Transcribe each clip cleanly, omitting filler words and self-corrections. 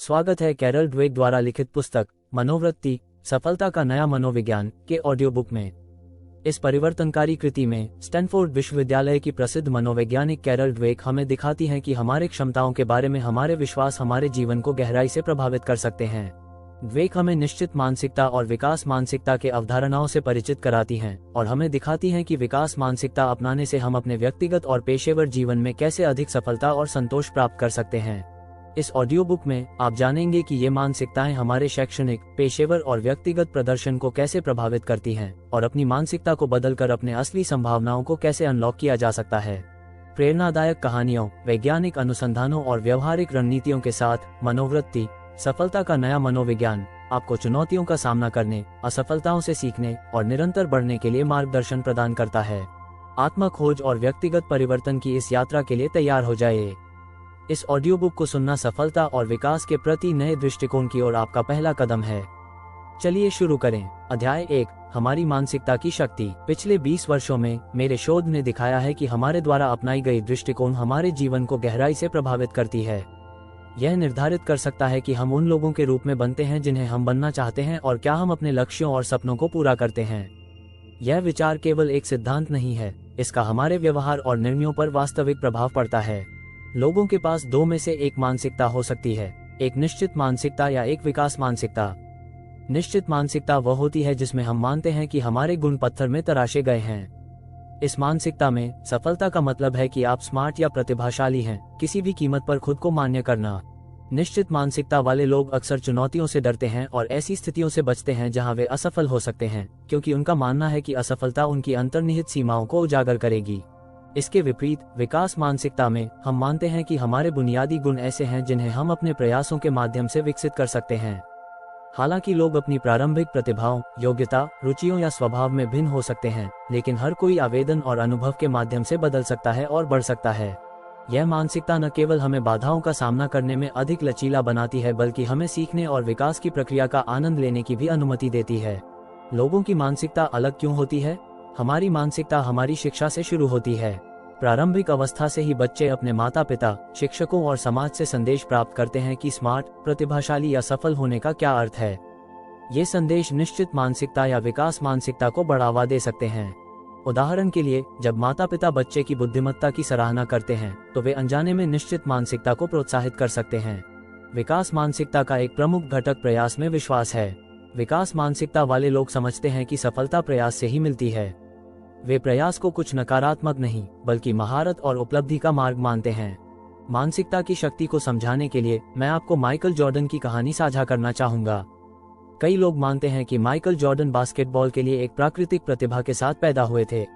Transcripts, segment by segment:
स्वागत है Carol Dweck द्वारा लिखित पुस्तक मनोवृत्ति सफलता का नया मनोविज्ञान के ऑडियो बुक में। इस परिवर्तनकारी कृति में स्टैनफोर्ड विश्वविद्यालय की प्रसिद्ध मनोवैज्ञानिक कैरल ड्वेक हमें दिखाती हैं कि हमारे क्षमताओं के बारे में हमारे विश्वास हमारे जीवन को गहराई से प्रभावित कर सकते हैं। ड्वेक हमें निश्चित मानसिकता और विकास मानसिकता के अवधारणाओं से परिचित कराती हैं और हमें दिखाती हैं कि विकास मानसिकता अपनाने से हम अपने व्यक्तिगत और पेशेवर जीवन में कैसे अधिक सफलता और संतोष प्राप्त कर सकते हैं। इस ऑडियो बुक में आप जानेंगे कि ये मानसिकताएं हमारे शैक्षणिक, पेशेवर और व्यक्तिगत प्रदर्शन को कैसे प्रभावित करती हैं और अपनी मानसिकता को बदलकर अपने असली संभावनाओं को कैसे अनलॉक किया जा सकता है। प्रेरणादायक कहानियों, वैज्ञानिक अनुसंधानों और व्यवहारिक रणनीतियों के साथ मनोवृत्ति सफलता का नया मनोविज्ञान आपको चुनौतियों का सामना करने, असफलताओं से सीखने और निरंतर बढ़ने के लिए मार्गदर्शन प्रदान करता है। आत्म खोज और व्यक्तिगत परिवर्तन की इस यात्रा के लिए तैयार हो जाइए। इस ऑडियो बुक को सुनना सफलता और विकास के प्रति नए दृष्टिकोण की ओर आपका पहला कदम है। चलिए शुरू करें। अध्याय 1, हमारी मानसिकता की शक्ति। पिछले 20 वर्षों में मेरे शोध ने दिखाया है कि हमारे द्वारा अपनाई गई दृष्टिकोण हमारे जीवन को गहराई से प्रभावित करती है। यह निर्धारित कर सकता है कि हम उन लोगों के रूप में बनते हैं जिन्हें हम बनना चाहते हैं और क्या हम अपने लक्ष्यों और सपनों को पूरा करते हैं। यह विचार केवल एक सिद्धांत नहीं है, इसका हमारे व्यवहार और निर्णयों पर वास्तविक प्रभाव पड़ता है। लोगों के पास दो में से एक मानसिकता हो सकती है, एक निश्चित मानसिकता या एक विकास मानसिकता। निश्चित मानसिकता वह होती है जिसमें हम मानते हैं कि हमारे गुण पत्थर में तराशे गए हैं। इस मानसिकता में सफलता का मतलब है कि आप स्मार्ट या प्रतिभाशाली हैं, किसी भी कीमत पर खुद को मान्य करना। निश्चित मानसिकता वाले लोग अक्सर चुनौतियों से डरते हैं और ऐसी स्थितियों से बचते हैं जहां वे असफल हो सकते हैं, क्योंकि उनका मानना है कि असफलता उनकी अंतर्निहित सीमाओं को उजागर करेगी। इसके विपरीत विकास मानसिकता में हम मानते हैं कि हमारे बुनियादी गुण ऐसे हैं जिन्हें हम अपने प्रयासों के माध्यम से विकसित कर सकते हैं। हालांकि लोग अपनी प्रारंभिक प्रतिभाओं, योग्यता, रुचियों या स्वभाव में भिन्न हो सकते हैं, लेकिन हर कोई आवेदन और अनुभव के माध्यम से बदल सकता है और बढ़ सकता है। यह मानसिकता न केवल हमें बाधाओं का सामना करने में अधिक लचीला बनाती है, बल्कि हमें सीखने और विकास की प्रक्रिया का आनंद लेने की भी अनुमति देती है। लोगों की मानसिकता अलग क्यों होती है? हमारी मानसिकता हमारी शिक्षा से शुरू होती है। प्रारंभिक अवस्था से ही बच्चे अपने माता पिता, शिक्षकों और समाज से संदेश प्राप्त करते हैं कि स्मार्ट, प्रतिभाशाली या सफल होने का क्या अर्थ है। ये संदेश निश्चित मानसिकता या विकास मानसिकता को बढ़ावा दे सकते हैं। उदाहरण के लिए, जब माता पिता बच्चे की बुद्धिमत्ता की सराहना करते हैं, तो वे अनजाने में निश्चित मानसिकता को प्रोत्साहित कर सकते हैं। विकास मानसिकता का एक प्रमुख घटक प्रयास में विश्वास है। विकास मानसिकता वाले लोग समझते हैं कि सफलता प्रयास से ही मिलती है। वे प्रयास को कुछ नकारात्मक नहीं, बल्कि महारत और उपलब्धि का मार्ग मानते हैं। मानसिकता की शक्ति को समझाने के लिए मैं आपको माइकल जॉर्डन की कहानी साझा करना चाहूंगा। कई लोग मानते हैं कि माइकल जॉर्डन बास्केटबॉल के लिए एक प्राकृतिक प्रतिभा के साथ पैदा हुए थे,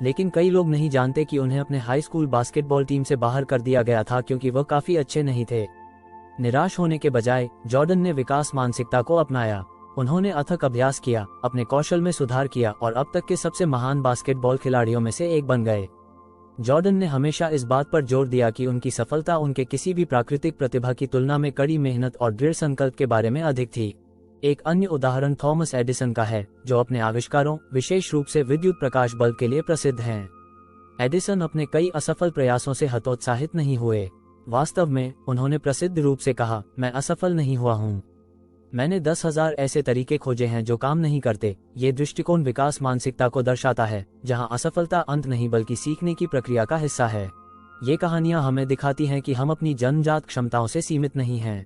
लेकिन कई लोग नहीं जानते कि उन्हें अपने हाई स्कूल बास्केटबॉल टीम से बाहर कर दिया गया था क्योंकि वह काफी अच्छे नहीं थे। निराश होने के बजाय जॉर्डन ने विकास मानसिकता को अपनाया। उन्होंने अथक अभ्यास किया, अपने कौशल में सुधार किया और अब तक के सबसे महान बास्केटबॉल खिलाड़ियों में से एक बन गए। जॉर्डन ने हमेशा इस बात पर जोर दिया कि उनकी सफलता उनके किसी भी प्राकृतिक प्रतिभा की तुलना में कड़ी मेहनत और दृढ़ संकल्प के बारे में अधिक थी। एक अन्य उदाहरण थॉमस एडिसन का है, जो अपने आविष्कारों, विशेष रूप से विद्युत प्रकाश बल्ब के लिए प्रसिद्ध हैं। एडिसन अपने कई असफल प्रयासों से हतोत्साहित नहीं हुए। वास्तव में उन्होंने प्रसिद्ध रूप से कहा, मैं असफल नहीं हुआ हूँ। मैंने 10,000 ऐसे तरीके खोजे हैं जो काम नहीं करते। ये दृष्टिकोण विकास मानसिकता को दर्शाता है, जहां असफलता अंत नहीं बल्कि सीखने की प्रक्रिया का हिस्सा है। ये कहानियां हमें दिखाती हैं कि हम अपनी जन्मजात क्षमताओं से सीमित नहीं हैं।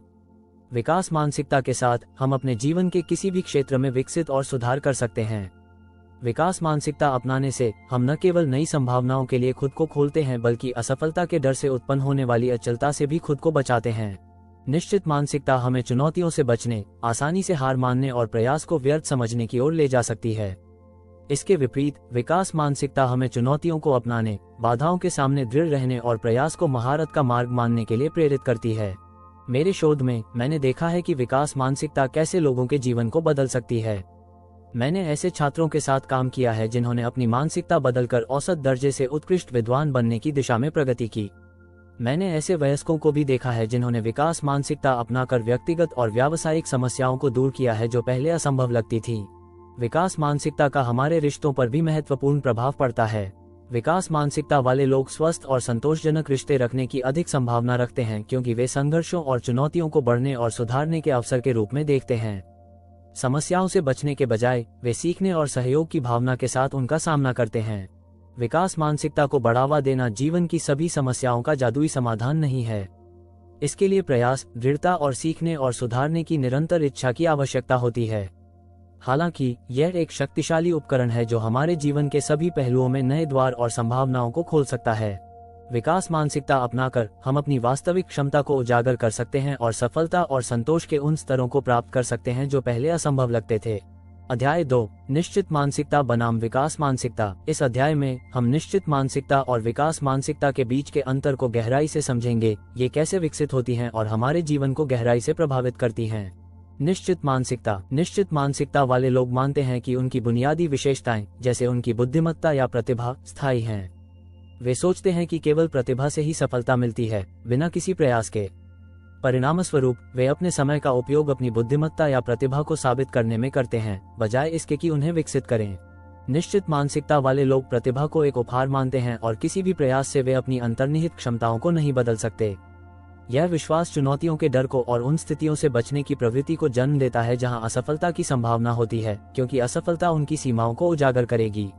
विकास मानसिकता के साथ हम अपने जीवन के किसी भी क्षेत्र में विकसित और सुधार कर सकते हैं। विकास मानसिकता अपनाने से हम न केवल नई संभावनाओं के लिए खुद को खोलते हैं, बल्कि असफलता के डर से उत्पन्न होने वाली अचलता से भी खुद को बचाते हैं। निश्चित मानसिकता हमें चुनौतियों से बचने, आसानी से हार मानने और प्रयास को व्यर्थ समझने की ओर ले जा सकती है। इसके विपरीत विकास मानसिकता हमें चुनौतियों को अपनाने, बाधाओं के सामने दृढ़ रहने और प्रयास को महारत का मार्ग मानने के लिए प्रेरित करती है। मेरे शोध में मैंने देखा है कि विकास मानसिकता कैसे लोगों के जीवन को बदल सकती है। मैंने ऐसे छात्रों के साथ काम किया है जिन्होंने अपनी मानसिकता बदलकर औसत दर्जे से उत्कृष्ट विद्वान बनने की दिशा में प्रगति की। मैंने ऐसे वयस्कों को भी देखा है जिन्होंने विकास मानसिकता अपनाकर व्यक्तिगत और व्यावसायिक समस्याओं को दूर किया है जो पहले असंभव लगती थी। विकास मानसिकता का हमारे रिश्तों पर भी महत्वपूर्ण प्रभाव पड़ता है। विकास मानसिकता वाले लोग स्वस्थ और संतोषजनक रिश्ते रखने की अधिक संभावना रखते हैं क्योंकि वे संघर्षों और चुनौतियों को बढ़ने और सुधारने के अवसर के रूप में देखते हैं। समस्याओं से बचने के बजाय वे सीखने और सहयोग की भावना के साथ उनका सामना करते हैं। विकास मानसिकता को बढ़ावा देना जीवन की सभी समस्याओं का जादुई समाधान नहीं है। इसके लिए प्रयास, दृढ़ता और सीखने और सुधारने की निरंतर इच्छा की आवश्यकता होती है। हालांकि यह एक शक्तिशाली उपकरण है जो हमारे जीवन के सभी पहलुओं में नए द्वार और संभावनाओं को खोल सकता है। विकास मानसिकता अपनाकर हम अपनी वास्तविक क्षमता को उजागर कर सकते हैं और सफलता और संतोष के उन स्तरों को प्राप्त कर सकते हैं जो पहले असंभव लगते थे। अध्याय 2, निश्चित मानसिकता बनाम विकास मानसिकता। इस अध्याय में हम निश्चित मानसिकता और विकास मानसिकता के बीच के अंतर को गहराई से समझेंगे, ये कैसे विकसित होती हैं और हमारे जीवन को गहराई से प्रभावित करती हैं। निश्चित मानसिकता वाले लोग मानते हैं कि उनकी बुनियादी विशेषताएं, जैसे उनकी बुद्धिमत्ता या प्रतिभा, स्थायी हैं। वे सोचते हैं कि केवल प्रतिभा से ही सफलता मिलती है, बिना किसी प्रयास के। परिणामस्वरूप वे अपने समय का उपयोग अपनी बुद्धिमत्ता या प्रतिभा को साबित करने में करते हैं, बजाय इसके कि उन्हें विकसित करें। निश्चित मानसिकता वाले लोग प्रतिभा को एक उपहार मानते हैं और किसी भी प्रयास से वे अपनी अंतर्निहित क्षमताओं को नहीं बदल सकते। यह विश्वास चुनौतियों के डर को और उन स्थितियों से बचने की प्रवृत्ति को जन्म देता है जहां असफलता की संभावना होती है, क्योंकि असफलता उनकी सीमाओं को उजागर करेगी।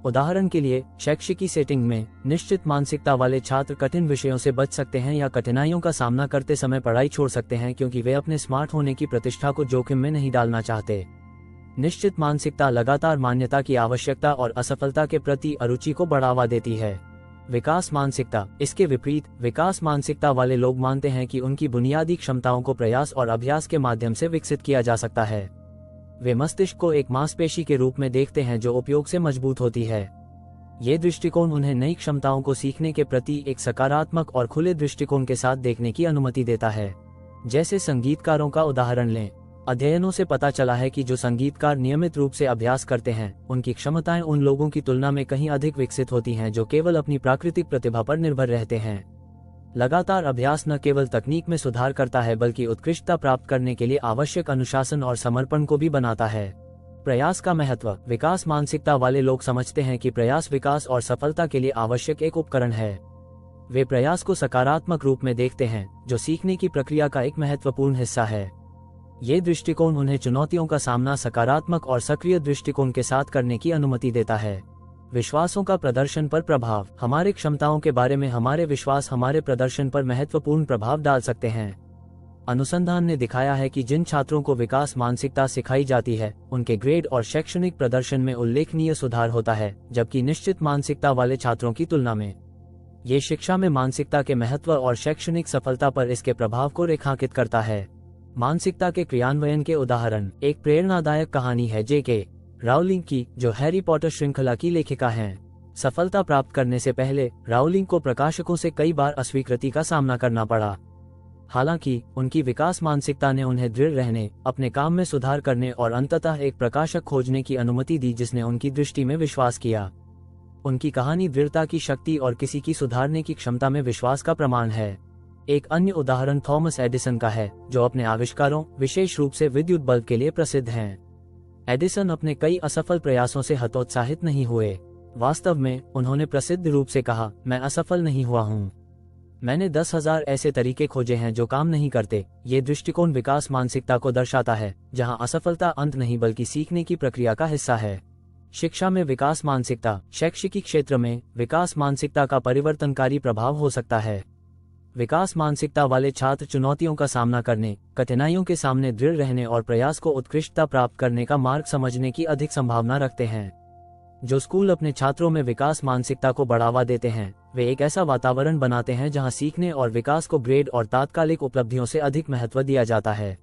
उदाहरण के लिए, शैक्षिकी सेटिंग में निश्चित मानसिकता वाले छात्र कठिन विषयों से बच सकते हैं या कठिनाइयों का सामना करते समय पढ़ाई छोड़ सकते हैं क्योंकि वे अपने स्मार्ट होने की प्रतिष्ठा को जोखिम में नहीं डालना चाहते। निश्चित मानसिकता लगातार मान्यता की आवश्यकता और असफलता के प्रति अरुचि को बढ़ावा देती है। विकास मानसिकता, इसके विपरीत, विकास मानसिकता वाले लोग मानते हैं कि उनकी बुनियादी क्षमताओं को प्रयास और अभ्यास के माध्यम से विकसित किया जा सकता है। वे मस्तिष्क को एक मांसपेशी के रूप में देखते हैं जो उपयोग से मजबूत होती है। ये दृष्टिकोण उन्हें नई क्षमताओं को सीखने के प्रति एक सकारात्मक और खुले दृष्टिकोण के साथ देखने की अनुमति देता है। जैसे संगीतकारों का उदाहरण लें। अध्ययनों से पता चला है कि जो संगीतकार नियमित रूप से अभ्यास करते हैं, उनकी क्षमताएं उन लोगों की तुलना में कहीं अधिक विकसित होती हैं जो केवल अपनी प्राकृतिक प्रतिभा पर निर्भर रहते हैं। लगातार अभ्यास न केवल तकनीक में सुधार करता है बल्कि उत्कृष्टता प्राप्त करने के लिए आवश्यक अनुशासन और समर्पण को भी बनाता है। प्रयास का महत्व। विकास मानसिकता वाले लोग समझते हैं कि प्रयास विकास और सफलता के लिए आवश्यक एक उपकरण है। वे प्रयास को सकारात्मक रूप में देखते हैं, जो सीखने की प्रक्रिया का एक महत्वपूर्ण हिस्सा है। ये दृष्टिकोण उन्हें चुनौतियों का सामना सकारात्मक और सक्रिय दृष्टिकोण के साथ करने की अनुमति देता है। विश्वासों का प्रदर्शन पर प्रभाव। हमारे क्षमताओं के बारे में हमारे विश्वास हमारे प्रदर्शन पर महत्वपूर्ण प्रभाव डाल सकते हैं। अनुसंधान ने दिखाया है कि जिन छात्रों को विकास मानसिकता सिखाई जाती है, उनके ग्रेड और शैक्षणिक प्रदर्शन में उल्लेखनीय सुधार होता है, जबकि निश्चित मानसिकता वाले छात्रों की तुलना में। ये शिक्षा में मानसिकता के महत्व और शैक्षणिक सफलता पर इसके प्रभाव को रेखांकित करता है। मानसिकता के क्रियान्वयन के उदाहरण। एक प्रेरणादायक कहानी है J.K. राउलिंग की, जो हैरी पॉटर श्रृंखला की लेखिका हैं। सफलता प्राप्त करने से पहले राउलिंग को प्रकाशकों से कई बार अस्वीकृति का सामना करना पड़ा। हालांकि उनकी विकास मानसिकता ने उन्हें दृढ़ रहने, अपने काम में सुधार करने और अंततः एक प्रकाशक खोजने की अनुमति दी जिसने उनकी दृष्टि में विश्वास किया। उनकी कहानी दृढ़ता की शक्ति और किसी की सुधारने की क्षमता में विश्वास का प्रमाण है। एक अन्य उदाहरण थॉमस एडिसन का है, जो अपने आविष्कारों, विशेष रूप से विद्युत बल्ब के लिए प्रसिद्ध हैं। एडिसन अपने कई असफल प्रयासों से हतोत्साहित नहीं हुए। वास्तव में उन्होंने प्रसिद्ध रूप से कहा, मैं असफल नहीं हुआ हूँ। मैंने 10,000 ऐसे तरीके खोजे हैं जो काम नहीं करते। ये दृष्टिकोण विकास मानसिकता को दर्शाता है, जहाँ असफलता अंत नहीं बल्कि सीखने की प्रक्रिया का हिस्सा है। शिक्षा में विकास मानसिकता। शैक्षिकी क्षेत्र में विकास मानसिकता का परिवर्तनकारी प्रभाव हो सकता है। विकास मानसिकता वाले छात्र चुनौतियों का सामना करने, कठिनाइयों के सामने दृढ़ रहने और प्रयास को उत्कृष्टता प्राप्त करने का मार्ग समझने की अधिक संभावना रखते हैं। जो स्कूल अपने छात्रों में विकास मानसिकता को बढ़ावा देते हैं, वे एक ऐसा वातावरण बनाते हैं जहां सीखने और विकास को ग्रेड और तात्कालिक उपलब्धियों से अधिक महत्व दिया जाता है।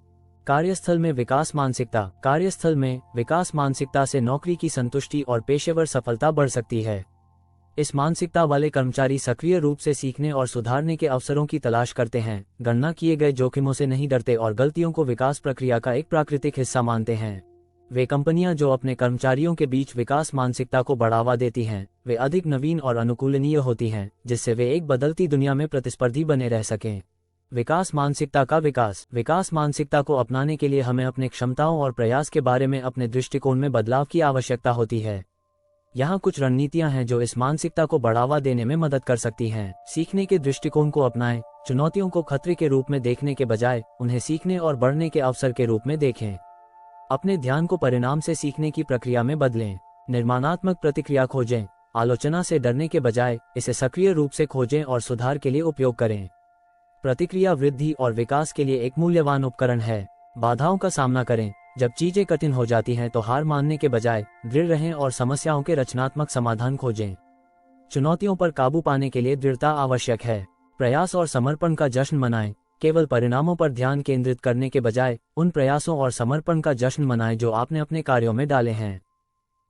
कार्यस्थल में विकास मानसिकता। कार्यस्थल में विकास मानसिकता से नौकरी की संतुष्टि और पेशेवर सफलता बढ़ सकती है। इस मानसिकता वाले कर्मचारी सक्रिय रूप से सीखने और सुधारने के अवसरों की तलाश करते हैं, गणना किए गए जोखिमों से नहीं डरते और गलतियों को विकास प्रक्रिया का एक प्राकृतिक हिस्सा मानते हैं। वे कंपनियां जो अपने कर्मचारियों के बीच विकास मानसिकता को बढ़ावा देती हैं, वे अधिक नवीन और अनुकूलनीय होती हैं, जिससे वे एक बदलती दुनिया में प्रतिस्पर्धी बने रह सकें। विकास मानसिकता का विकास। विकास मानसिकता को अपनाने के लिए हमें अपने क्षमताओं और प्रयास के बारे में अपने दृष्टिकोण में बदलाव की आवश्यकता होती है। यहाँ कुछ रणनीतियाँ हैं जो इस मानसिकता को बढ़ावा देने में मदद कर सकती हैं। सीखने के दृष्टिकोण को अपनाएं। चुनौतियों को खतरे के रूप में देखने के बजाय उन्हें सीखने और बढ़ने के अवसर के रूप में देखें। अपने ध्यान को परिणाम से सीखने की प्रक्रिया में बदलें। निर्माणात्मक प्रतिक्रिया खोजें। आलोचना से डरने के बजाय इसे सक्रिय रूप से खोजें और सुधार के लिए उपयोग करें। प्रतिक्रिया वृद्धि और विकास के लिए एक मूल्यवान उपकरण है। बाधाओं का सामना करें। जब चीजें कठिन हो जाती हैं तो हार मानने के बजाय दृढ़ रहें और समस्याओं के रचनात्मक समाधान खोजें। चुनौतियों पर काबू पाने के लिए दृढ़ता आवश्यक है। प्रयास और समर्पण का जश्न मनाएं। केवल परिणामों पर ध्यान केंद्रित करने के बजाय उन प्रयासों और समर्पण का जश्न मनाएं जो आपने अपने कार्यों में डाले हैं।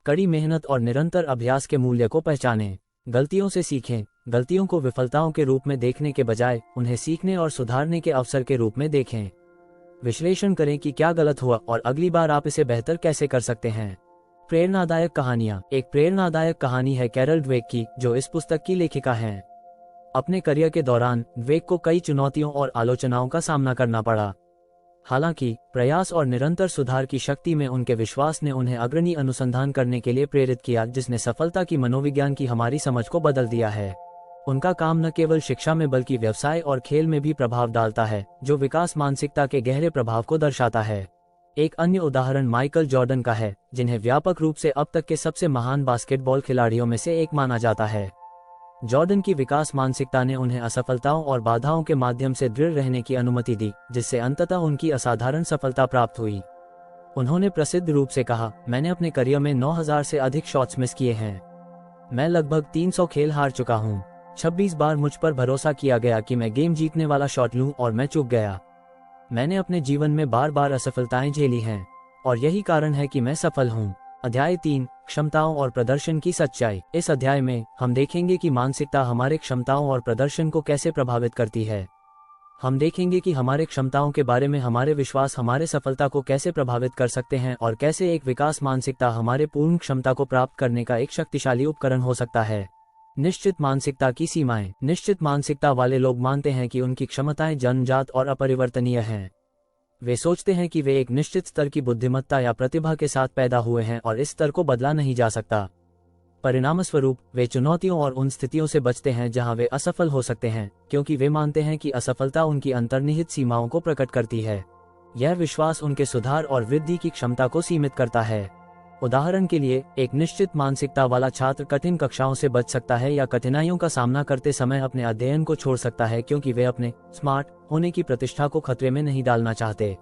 कड़ी मेहनत और निरंतर अभ्यास के मूल्य को पहचानें। गलतियों से सीखें। गलतियों को विफलताओं के रूप में देखने के बजाय उन्हें सीखने और सुधारने के अवसर के रूप में देखें। विश्लेषण करें कि क्या गलत हुआ और अगली बार आप इसे बेहतर कैसे कर सकते हैं। प्रेरणादायक कहानियां। एक प्रेरणादायक कहानी है कैरल ड्वेक की, जो इस पुस्तक की लेखिका हैं। अपने करियर के दौरान ड्वेक को कई चुनौतियों और आलोचनाओं का सामना करना पड़ा। हालांकि प्रयास और निरंतर सुधार की शक्ति में उनके विश्वास ने उन्हें अग्रणी अनुसंधान करने के लिए प्रेरित किया, जिसने सफलता की मनोविज्ञान की हमारी समझ को बदल दिया है। उनका काम न केवल शिक्षा में बल्कि व्यवसाय और खेल में भी प्रभाव डालता है, जो विकास मानसिकता के गहरे प्रभाव को दर्शाता है। एक अन्य उदाहरण माइकल जॉर्डन का है, जिन्हें व्यापक रूप से अब तक के सबसे महान बास्केटबॉल खिलाड़ियों में से एक माना जाता है। जॉर्डन की विकास मानसिकता ने उन्हें असफलताओं और बाधाओं के माध्यम से दृढ़ रहने की अनुमति दी, जिससे अंततः उनकी असाधारण सफलता प्राप्त हुई। उन्होंने प्रसिद्ध रूप से कहा, मैंने अपने करियर में 9000 से अधिक शॉट्स मिस किए हैं। मैं लगभग 300 खेल हार चुका हूँ। 26 बार मुझ पर भरोसा किया गया कि मैं गेम जीतने वाला शॉट लूं और मैं चूक गया। मैंने अपने जीवन में बार बार असफलताएं झेली हैं और यही कारण है कि मैं सफल हूं। अध्याय 3, क्षमताओं और प्रदर्शन की सच्चाई। इस अध्याय में हम देखेंगे कि मानसिकता हमारे क्षमताओं और प्रदर्शन को कैसे प्रभावित करती है। हम देखेंगे कि हमारे क्षमताओं के बारे में हमारे विश्वास हमारे सफलता को कैसे प्रभावित कर सकते हैं और कैसे एक विकास मानसिकता हमारे पूर्ण क्षमता को प्राप्त करने का एक शक्तिशाली उपकरण हो सकता है। निश्चित मानसिकता की सीमाएं। निश्चित मानसिकता वाले लोग मानते हैं कि उनकी क्षमताएं जन्मजात और अपरिवर्तनीय हैं। वे सोचते हैं कि वे एक निश्चित स्तर की बुद्धिमत्ता या प्रतिभा के साथ पैदा हुए हैं और इस स्तर को बदला नहीं जा सकता। परिणामस्वरूप वे चुनौतियों और उन स्थितियों से बचते हैं जहां वे असफल हो सकते हैं, क्योंकि वे मानते हैं कि असफलता उनकी अंतर्निहित सीमाओं को प्रकट करती है। यह विश्वास उनके सुधार और वृद्धि की क्षमता को सीमित करता है। उदाहरण के लिए, एक निश्चित मानसिकता वाला छात्र कठिन कक्षाओं से बच सकता है या कठिनाइयों का सामना करते समय अपने अध्ययन को छोड़ सकता है, क्योंकि वे अपने स्मार्ट होने की प्रतिष्ठा को खतरे में नहीं डालना चाहते।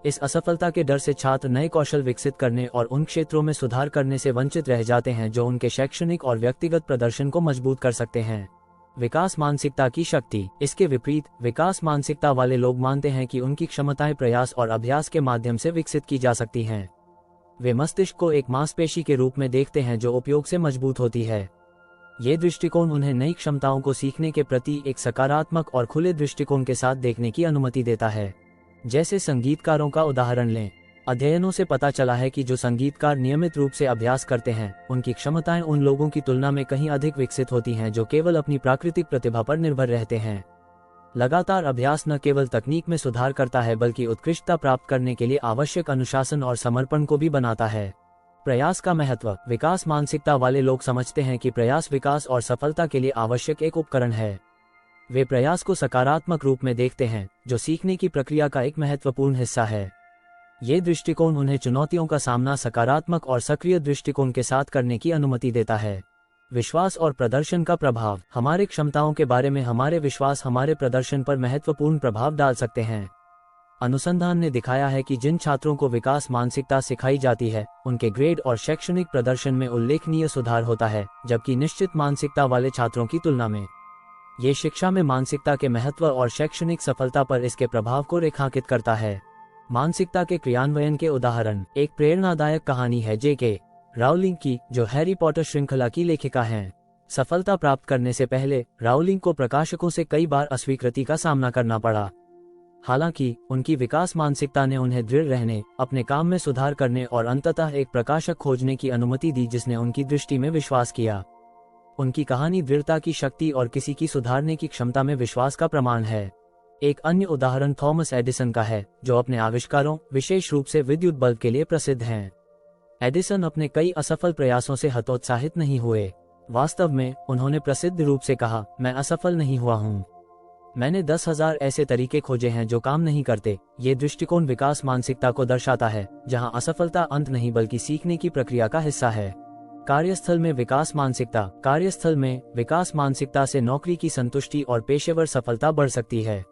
इस असफलता के डर से छात्र नए कौशल विकसित करने और उन क्षेत्रों में सुधार करने से वंचित रह जाते हैं जो उनके शैक्षणिक और व्यक्तिगत प्रदर्शन को मजबूत कर सकते हैं। विकास मानसिकता की शक्ति। इसके विपरीत, विकास मानसिकता वाले लोग मानते हैं कि उनकी क्षमताएं प्रयास और अभ्यास के माध्यम से विकसित की जा सकती हैं। वे मस्तिष्क को एक मांसपेशी के रूप में देखते हैं जो उपयोग से मजबूत होती है। ये दृष्टिकोण उन्हें नई क्षमताओं को सीखने के प्रति एक सकारात्मक और खुले दृष्टिकोण के साथ देखने की अनुमति देता है। जैसे संगीतकारों का उदाहरण लें। अध्ययनों से पता चला है कि जो संगीतकार नियमित रूप से अभ्यास करते हैं, उनकी क्षमताएं उन लोगों की तुलना में कहीं अधिक विकसित होती हैं जो केवल अपनी प्राकृतिक प्रतिभा पर निर्भर रहते हैं। लगातार अभ्यास न केवल तकनीक में सुधार करता है बल्कि उत्कृष्टता प्राप्त करने के लिए आवश्यक अनुशासन और समर्पण को भी बनाता है। प्रयास का महत्व। विकास मानसिकता वाले लोग समझते हैं कि प्रयास विकास और सफलता के लिए आवश्यक एक उपकरण है। वे प्रयास को सकारात्मक रूप में देखते हैं, जो सीखने की प्रक्रिया का एक महत्वपूर्ण हिस्सा है। ये दृष्टिकोण उन्हें चुनौतियों का सामना सकारात्मक और सक्रिय दृष्टिकोण के साथ करने की अनुमति देता है। विश्वास और प्रदर्शन का प्रभाव। हमारे क्षमताओं के बारे में हमारे विश्वास हमारे प्रदर्शन पर महत्वपूर्ण प्रभाव डाल सकते हैं। अनुसंधान ने दिखाया है कि जिन छात्रों को विकास मानसिकता सिखाई जाती है, उनके ग्रेड और शैक्षणिक प्रदर्शन में उल्लेखनीय सुधार होता है, जबकि निश्चित मानसिकता वाले छात्रों की तुलना में। ये शिक्षा में मानसिकता के महत्व और शैक्षणिक सफलता पर इसके प्रभाव को रेखांकित करता है। मानसिकता के क्रियान्वयन के उदाहरण। एक प्रेरणादायक कहानी है J.K. राउलिंग की, जो हैरी पॉटर श्रृंखला की लेखिका हैं। सफलता प्राप्त करने से पहले राउलिंग को प्रकाशकों से कई बार अस्वीकृति का सामना करना पड़ा। हालांकि उनकी विकास मानसिकता ने उन्हें दृढ़ रहने, अपने काम में सुधार करने और अंततः एक प्रकाशक खोजने की अनुमति दी जिसने उनकी दृष्टि में विश्वास किया। उनकी कहानी दृढ़ता की शक्ति और किसी की सुधारने की क्षमता में विश्वास का प्रमाण है। एक अन्य उदाहरण थॉमस एडिसन का है, जो अपने आविष्कारों, विशेष रूप से विद्युत बल्ब के लिए प्रसिद्ध हैं। एडिसन अपने कई असफल प्रयासों से हतोत्साहित नहीं हुए। वास्तव में उन्होंने प्रसिद्ध रूप से कहा, मैं असफल नहीं हुआ हूँ। मैंने 10,000 ऐसे तरीके खोजे हैं जो काम नहीं करते। ये दृष्टिकोण विकास मानसिकता को दर्शाता है, जहाँ असफलता अंत नहीं बल्कि सीखने की प्रक्रिया का हिस्सा है। कार्यस्थल में विकास मानसिकता से नौकरी की संतुष्टि और पेशेवर सफलता बढ़ सकती है।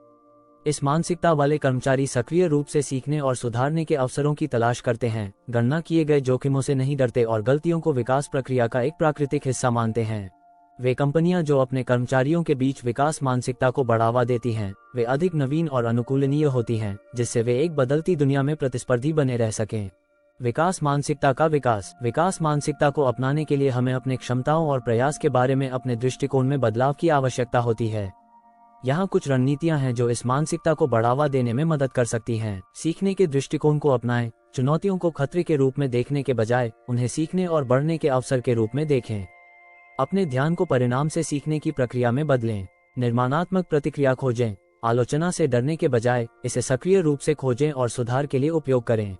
इस मानसिकता वाले कर्मचारी सक्रिय रूप से सीखने और सुधारने के अवसरों की तलाश करते हैं, गणना किए गए जोखिमों से नहीं डरते और गलतियों को विकास प्रक्रिया का एक प्राकृतिक हिस्सा मानते हैं। वे कंपनियां जो अपने कर्मचारियों के बीच विकास मानसिकता को बढ़ावा देती हैं, वे अधिक नवीन और अनुकूलनीय होती हैं, जिससे वे एक बदलती दुनिया में प्रतिस्पर्धी बने रह सकें। विकास मानसिकता को अपनाने के लिए हमें अपने क्षमताओं और प्रयास के बारे में अपने दृष्टिकोण में बदलाव की आवश्यकता होती है। यहाँ कुछ रणनीतियां हैं जो इस मानसिकता को बढ़ावा देने में मदद कर सकती हैं। सीखने के दृष्टिकोण को अपनाएं। चुनौतियों को खतरे के रूप में देखने के बजाय उन्हें सीखने और बढ़ने के अवसर के रूप में देखें। अपने ध्यान को परिणाम से सीखने की प्रक्रिया में बदलें। निर्माणात्मक प्रतिक्रिया खोजें। आलोचना से डरने के बजाय इसे सक्रिय रूप से खोजें और सुधार के लिए उपयोग करें।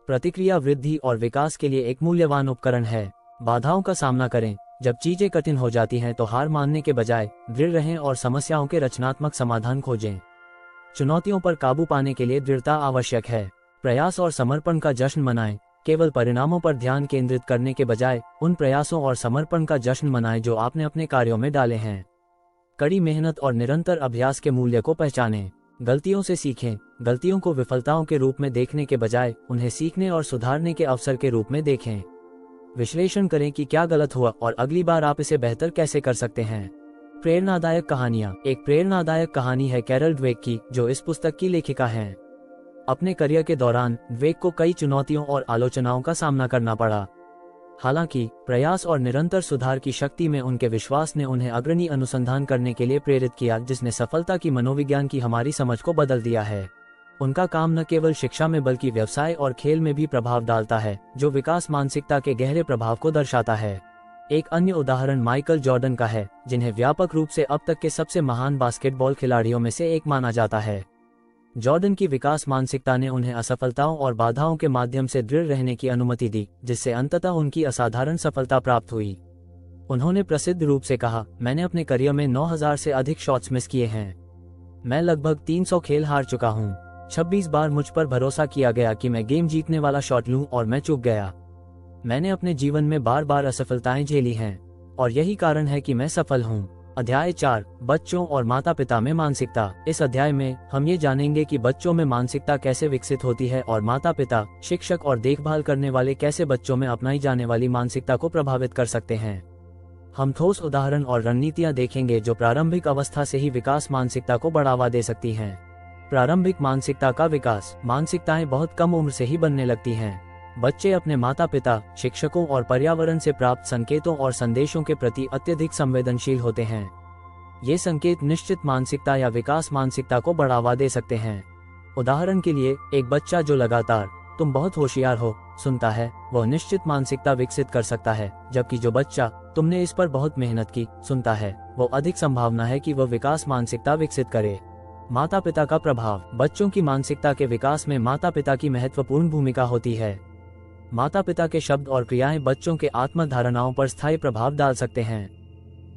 प्रतिक्रिया वृद्धि और विकास के लिए एक मूल्यवान उपकरण है। बाधाओं का सामना करें। जब चीजें कठिन हो जाती हैं तो हार मानने के बजाय दृढ़ रहें और समस्याओं के रचनात्मक समाधान खोजें। चुनौतियों पर काबू पाने के लिए दृढ़ता आवश्यक है। प्रयास और समर्पण का जश्न मनाएं। केवल परिणामों पर ध्यान केंद्रित करने के बजाय उन प्रयासों और समर्पण का जश्न मनाएं जो आपने अपने कार्यों में डाले हैं। कड़ी मेहनत और निरंतर अभ्यास के मूल्य को पहचानें। गलतियों से सीखें। गलतियों को विफलताओं के रूप में देखने के बजाय उन्हें सीखने और सुधारने के अवसर के रूप में देखें। विश्लेषण करें कि क्या गलत हुआ और अगली बार आप इसे बेहतर कैसे कर सकते हैं। प्रेरणादायक कहानियां। एक प्रेरणादायक कहानी है कैरल ड्वेक की, जो इस पुस्तक की लेखिका हैं। अपने करियर के दौरान ड्वेक को कई चुनौतियों और आलोचनाओं का सामना करना पड़ा। हालांकि प्रयास और निरंतर सुधार की शक्ति में उनके विश्वास ने उन्हें अग्रणी अनुसंधान करने के लिए प्रेरित किया, जिसने सफलता की मनोविज्ञान की हमारी समझ को बदल दिया है। उनका काम न केवल शिक्षा में बल्कि व्यवसाय और खेल में भी प्रभाव डालता है, जो विकास मानसिकता के गहरे प्रभाव को दर्शाता है। एक अन्य उदाहरण माइकल जॉर्डन का है, जिन्हें व्यापक रूप से अब तक के सबसे महान बास्केटबॉल खिलाड़ियों में से एक माना जाता है। जॉर्डन की विकास मानसिकता ने उन्हें असफलताओं और बाधाओं के माध्यम से दृढ़ रहने की अनुमति दी, जिससे अंततः उनकी असाधारण सफलता प्राप्त हुई। उन्होंने प्रसिद्ध रूप से कहा, मैंने अपने करियर में 9,000 से अधिक शॉट्स मिस किए हैं। मैं लगभग 300 खेल हार चुका हूँ। 26 बार मुझ पर भरोसा किया गया कि मैं गेम जीतने वाला शॉट लूं और मैं चूक गया। मैंने अपने जीवन में बार बार असफलताएं झेली हैं और यही कारण है कि मैं सफल हूं। अध्याय 4, बच्चों और माता पिता में मानसिकता। इस अध्याय में हम ये जानेंगे कि बच्चों में मानसिकता कैसे विकसित होती है और माता पिता, शिक्षक और देखभाल करने वाले कैसे बच्चों में अपनाई जाने वाली मानसिकता को प्रभावित कर सकते हैं। हम ठोस उदाहरण और रणनीतियां देखेंगे जो प्रारंभिक अवस्था से ही विकास मानसिकता को बढ़ावा दे सकती हैं। प्रारंभिक मानसिकता का विकास। मानसिकताएं बहुत कम उम्र से ही बनने लगती हैं। बच्चे अपने माता पिता, शिक्षकों और पर्यावरण से प्राप्त संकेतों और संदेशों के प्रति अत्यधिक संवेदनशील होते हैं। ये संकेत निश्चित मानसिकता या विकास मानसिकता को बढ़ावा दे सकते हैं। उदाहरण के लिए, एक बच्चा जो लगातार तुम बहुत होशियार हो सुनता है, वह निश्चित मानसिकता विकसित कर सकता है, जबकि जो बच्चा तुमने इस पर बहुत मेहनत की सुनता है, वो अधिक संभावना है कि वह विकास मानसिकता विकसित करे। माता पिता का प्रभाव। बच्चों की मानसिकता के विकास में माता पिता की महत्वपूर्ण भूमिका होती है। माता पिता के शब्द और क्रियाएं बच्चों के आत्म धारणाओं पर स्थायी प्रभाव डाल सकते हैं।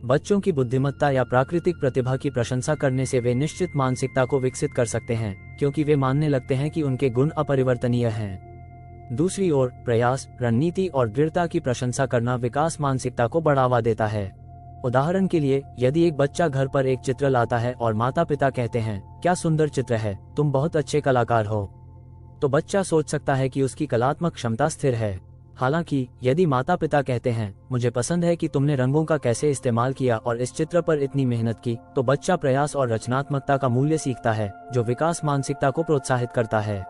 बच्चों की बुद्धिमत्ता या प्राकृतिक प्रतिभा की प्रशंसा करने से वे निश्चित मानसिकता को विकसित कर सकते हैं, क्योंकि वे मानने लगते हैं कि उनके गुण अपरिवर्तनीय हैं। दूसरी ओर, प्रयास, रणनीति और दृढ़ता की प्रशंसा करना विकास मानसिकता को बढ़ावा देता है। उदाहरण के लिए, यदि एक बच्चा घर पर एक चित्र लाता है और माता पिता कहते हैं, क्या सुंदर चित्र है, तुम बहुत अच्छे कलाकार हो, तो बच्चा सोच सकता है कि उसकी कलात्मक क्षमता स्थिर है। हालांकि यदि माता पिता कहते हैं, मुझे पसंद है कि तुमने रंगों का कैसे इस्तेमाल किया और इस चित्र पर इतनी मेहनत की, तो बच्चा प्रयास और रचनात्मकता का मूल्य सीखता है, जो विकास मानसिकता को प्रोत्साहित करता है।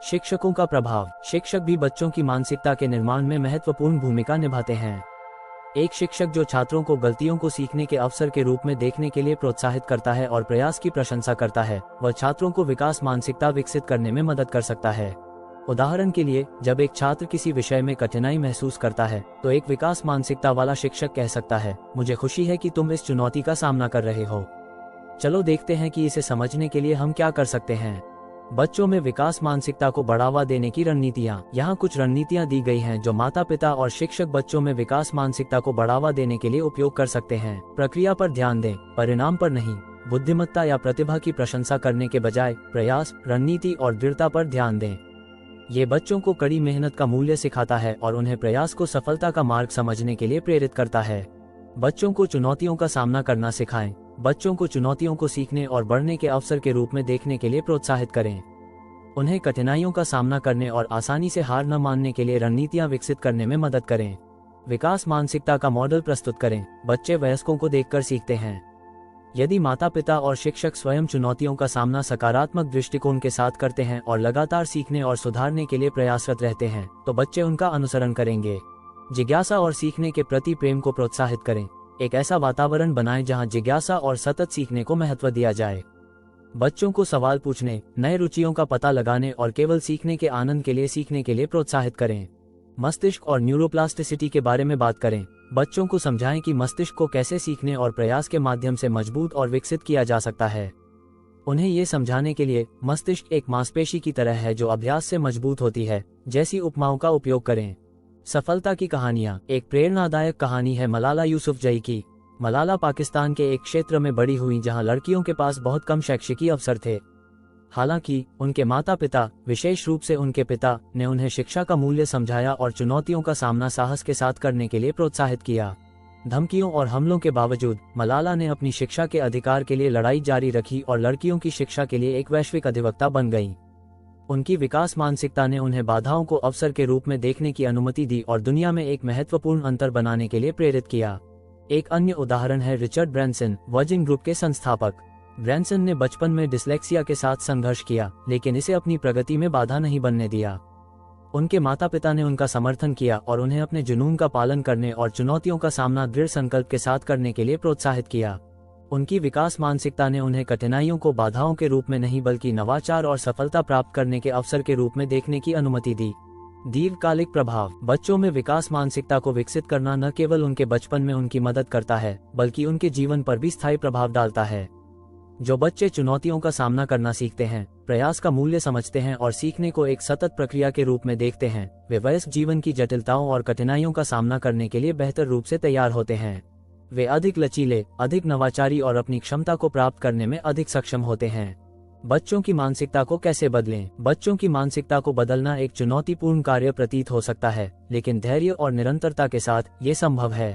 शिक्षकों का प्रभाव। शिक्षक भी बच्चों की मानसिकता के निर्माण में महत्वपूर्ण भूमिका निभाते हैं। एक शिक्षक जो छात्रों को गलतियों को सीखने के अवसर के रूप में देखने के लिए प्रोत्साहित करता है और प्रयास की प्रशंसा करता है, वह छात्रों को विकास मानसिकता विकसित करने में मदद कर सकता है। उदाहरण के लिए, जब एक छात्र किसी विषय में कठिनाई महसूस करता है, तो एक विकास मानसिकता वाला शिक्षक कह सकता है, मुझे खुशी है कि तुम इस चुनौती का सामना कर रहे हो। चलो देखते हैं कि इसे समझने के लिए हम क्या कर सकते हैं। बच्चों में विकास मानसिकता को बढ़ावा देने की रणनीतियाँ। यहाँ कुछ रणनीतियाँ दी गई हैं जो माता पिता और शिक्षक बच्चों में विकास मानसिकता को बढ़ावा देने के लिए उपयोग कर सकते हैं। प्रक्रिया पर ध्यान दें, परिणाम पर नहीं। बुद्धिमत्ता या प्रतिभा की प्रशंसा करने के बजाय प्रयास, रणनीति और दृढ़ता पर ध्यान दें। ये बच्चों को कड़ी मेहनत का मूल्य सिखाता है और उन्हें प्रयास को सफलता का मार्ग समझने के लिए प्रेरित करता है। बच्चों को चुनौतियों का सामना करना सिखाएं। बच्चों को चुनौतियों को सीखने और बढ़ने के अवसर के रूप में देखने के लिए प्रोत्साहित करें। उन्हें कठिनाइयों का सामना करने और आसानी से हार न मानने के लिए रणनीतियां विकसित करने में मदद करें। विकास मानसिकता का मॉडल प्रस्तुत करें। बच्चे वयस्कों को देखकर सीखते हैं। यदि माता पिता और शिक्षक स्वयं चुनौतियों का सामना सकारात्मक दृष्टिकोण के साथ करते हैं और लगातार सीखने और सुधारने के लिए प्रयासरत रहते हैं, तो बच्चे उनका अनुसरण करेंगे। जिज्ञासा और सीखने के प्रति प्रेम को प्रोत्साहित करें। एक ऐसा वातावरण बनाएं जहां जिज्ञासा और सतत सीखने को महत्व दिया जाए। बच्चों को सवाल पूछने, नए रुचियों का पता लगाने और केवल सीखने के आनंद के लिए सीखने के लिए प्रोत्साहित करें। मस्तिष्क और न्यूरोप्लास्टिसिटी के बारे में बात करें। बच्चों को समझाएं कि मस्तिष्क को कैसे सीखने और प्रयास के माध्यम से मजबूत और विकसित किया जा सकता है। उन्हें ये समझाने के लिए मस्तिष्क एक मांसपेशी की तरह है जो अभ्यास से मजबूत होती है जैसी उपमाओं का उपयोग करें। सफलता की कहानियां। एक प्रेरणादायक कहानी है मलाला यूसुफजई की। मलाला पाकिस्तान के एक क्षेत्र में बड़ी हुई जहां लड़कियों के पास बहुत कम शैक्षिकी अवसर थे। हालांकि उनके माता पिता, विशेष रूप से उनके पिता, ने उन्हें शिक्षा का मूल्य समझाया और चुनौतियों का सामना साहस के साथ करने के लिए प्रोत्साहित किया। धमकियों और हमलों के बावजूद मलाला ने अपनी शिक्षा के अधिकार के लिए लड़ाई जारी रखी और लड़कियों की शिक्षा के लिए एक वैश्विक अधिवक्ता बन गईं। उनकी विकास मानसिकता ने उन्हें बाधाओं को अवसर के रूप में देखने की अनुमति दी और दुनिया में एक महत्वपूर्ण अंतर बनाने के लिए प्रेरित किया। एक अन्य उदाहरण है रिचर्ड ब्रैंसन, वर्जिन ग्रुप के संस्थापक। ब्रैंसन ने बचपन में डिस्लेक्सिया के साथ संघर्ष किया, लेकिन इसे अपनी प्रगति में बाधा नहीं बनने दिया। उनके माता पिता ने उनका समर्थन किया और उन्हें अपने जुनून का पालन करने और चुनौतियों का सामना दृढ़ संकल्प के साथ करने के लिए प्रोत्साहित किया। उनकी विकास मानसिकता ने उन्हें कठिनाइयों को बाधाओं के रूप में नहीं बल्कि नवाचार और सफलता प्राप्त करने के अवसर के रूप में देखने की अनुमति दी। दीर्घकालिक प्रभाव। बच्चों में विकास मानसिकता को विकसित करना न केवल उनके बचपन में उनकी मदद करता है, बल्कि उनके जीवन पर भी स्थायी प्रभाव डालता है। जो बच्चे चुनौतियों का सामना करना सीखते हैं, प्रयास का मूल्य समझते हैं और सीखने को एक सतत प्रक्रिया के रूप में देखते हैं, वे वयस्क जीवन की जटिलताओं और कठिनाइयों का सामना करने के लिए बेहतर रूप से तैयार होते हैं। वे अधिक लचीले, अधिक नवाचारी और अपनी क्षमता को प्राप्त करने में अधिक सक्षम होते हैं। बच्चों की मानसिकता को कैसे बदलें? बच्चों की मानसिकता को बदलना एक चुनौतीपूर्ण कार्य प्रतीत हो सकता है, लेकिन धैर्य और निरंतरता के साथ ये संभव है।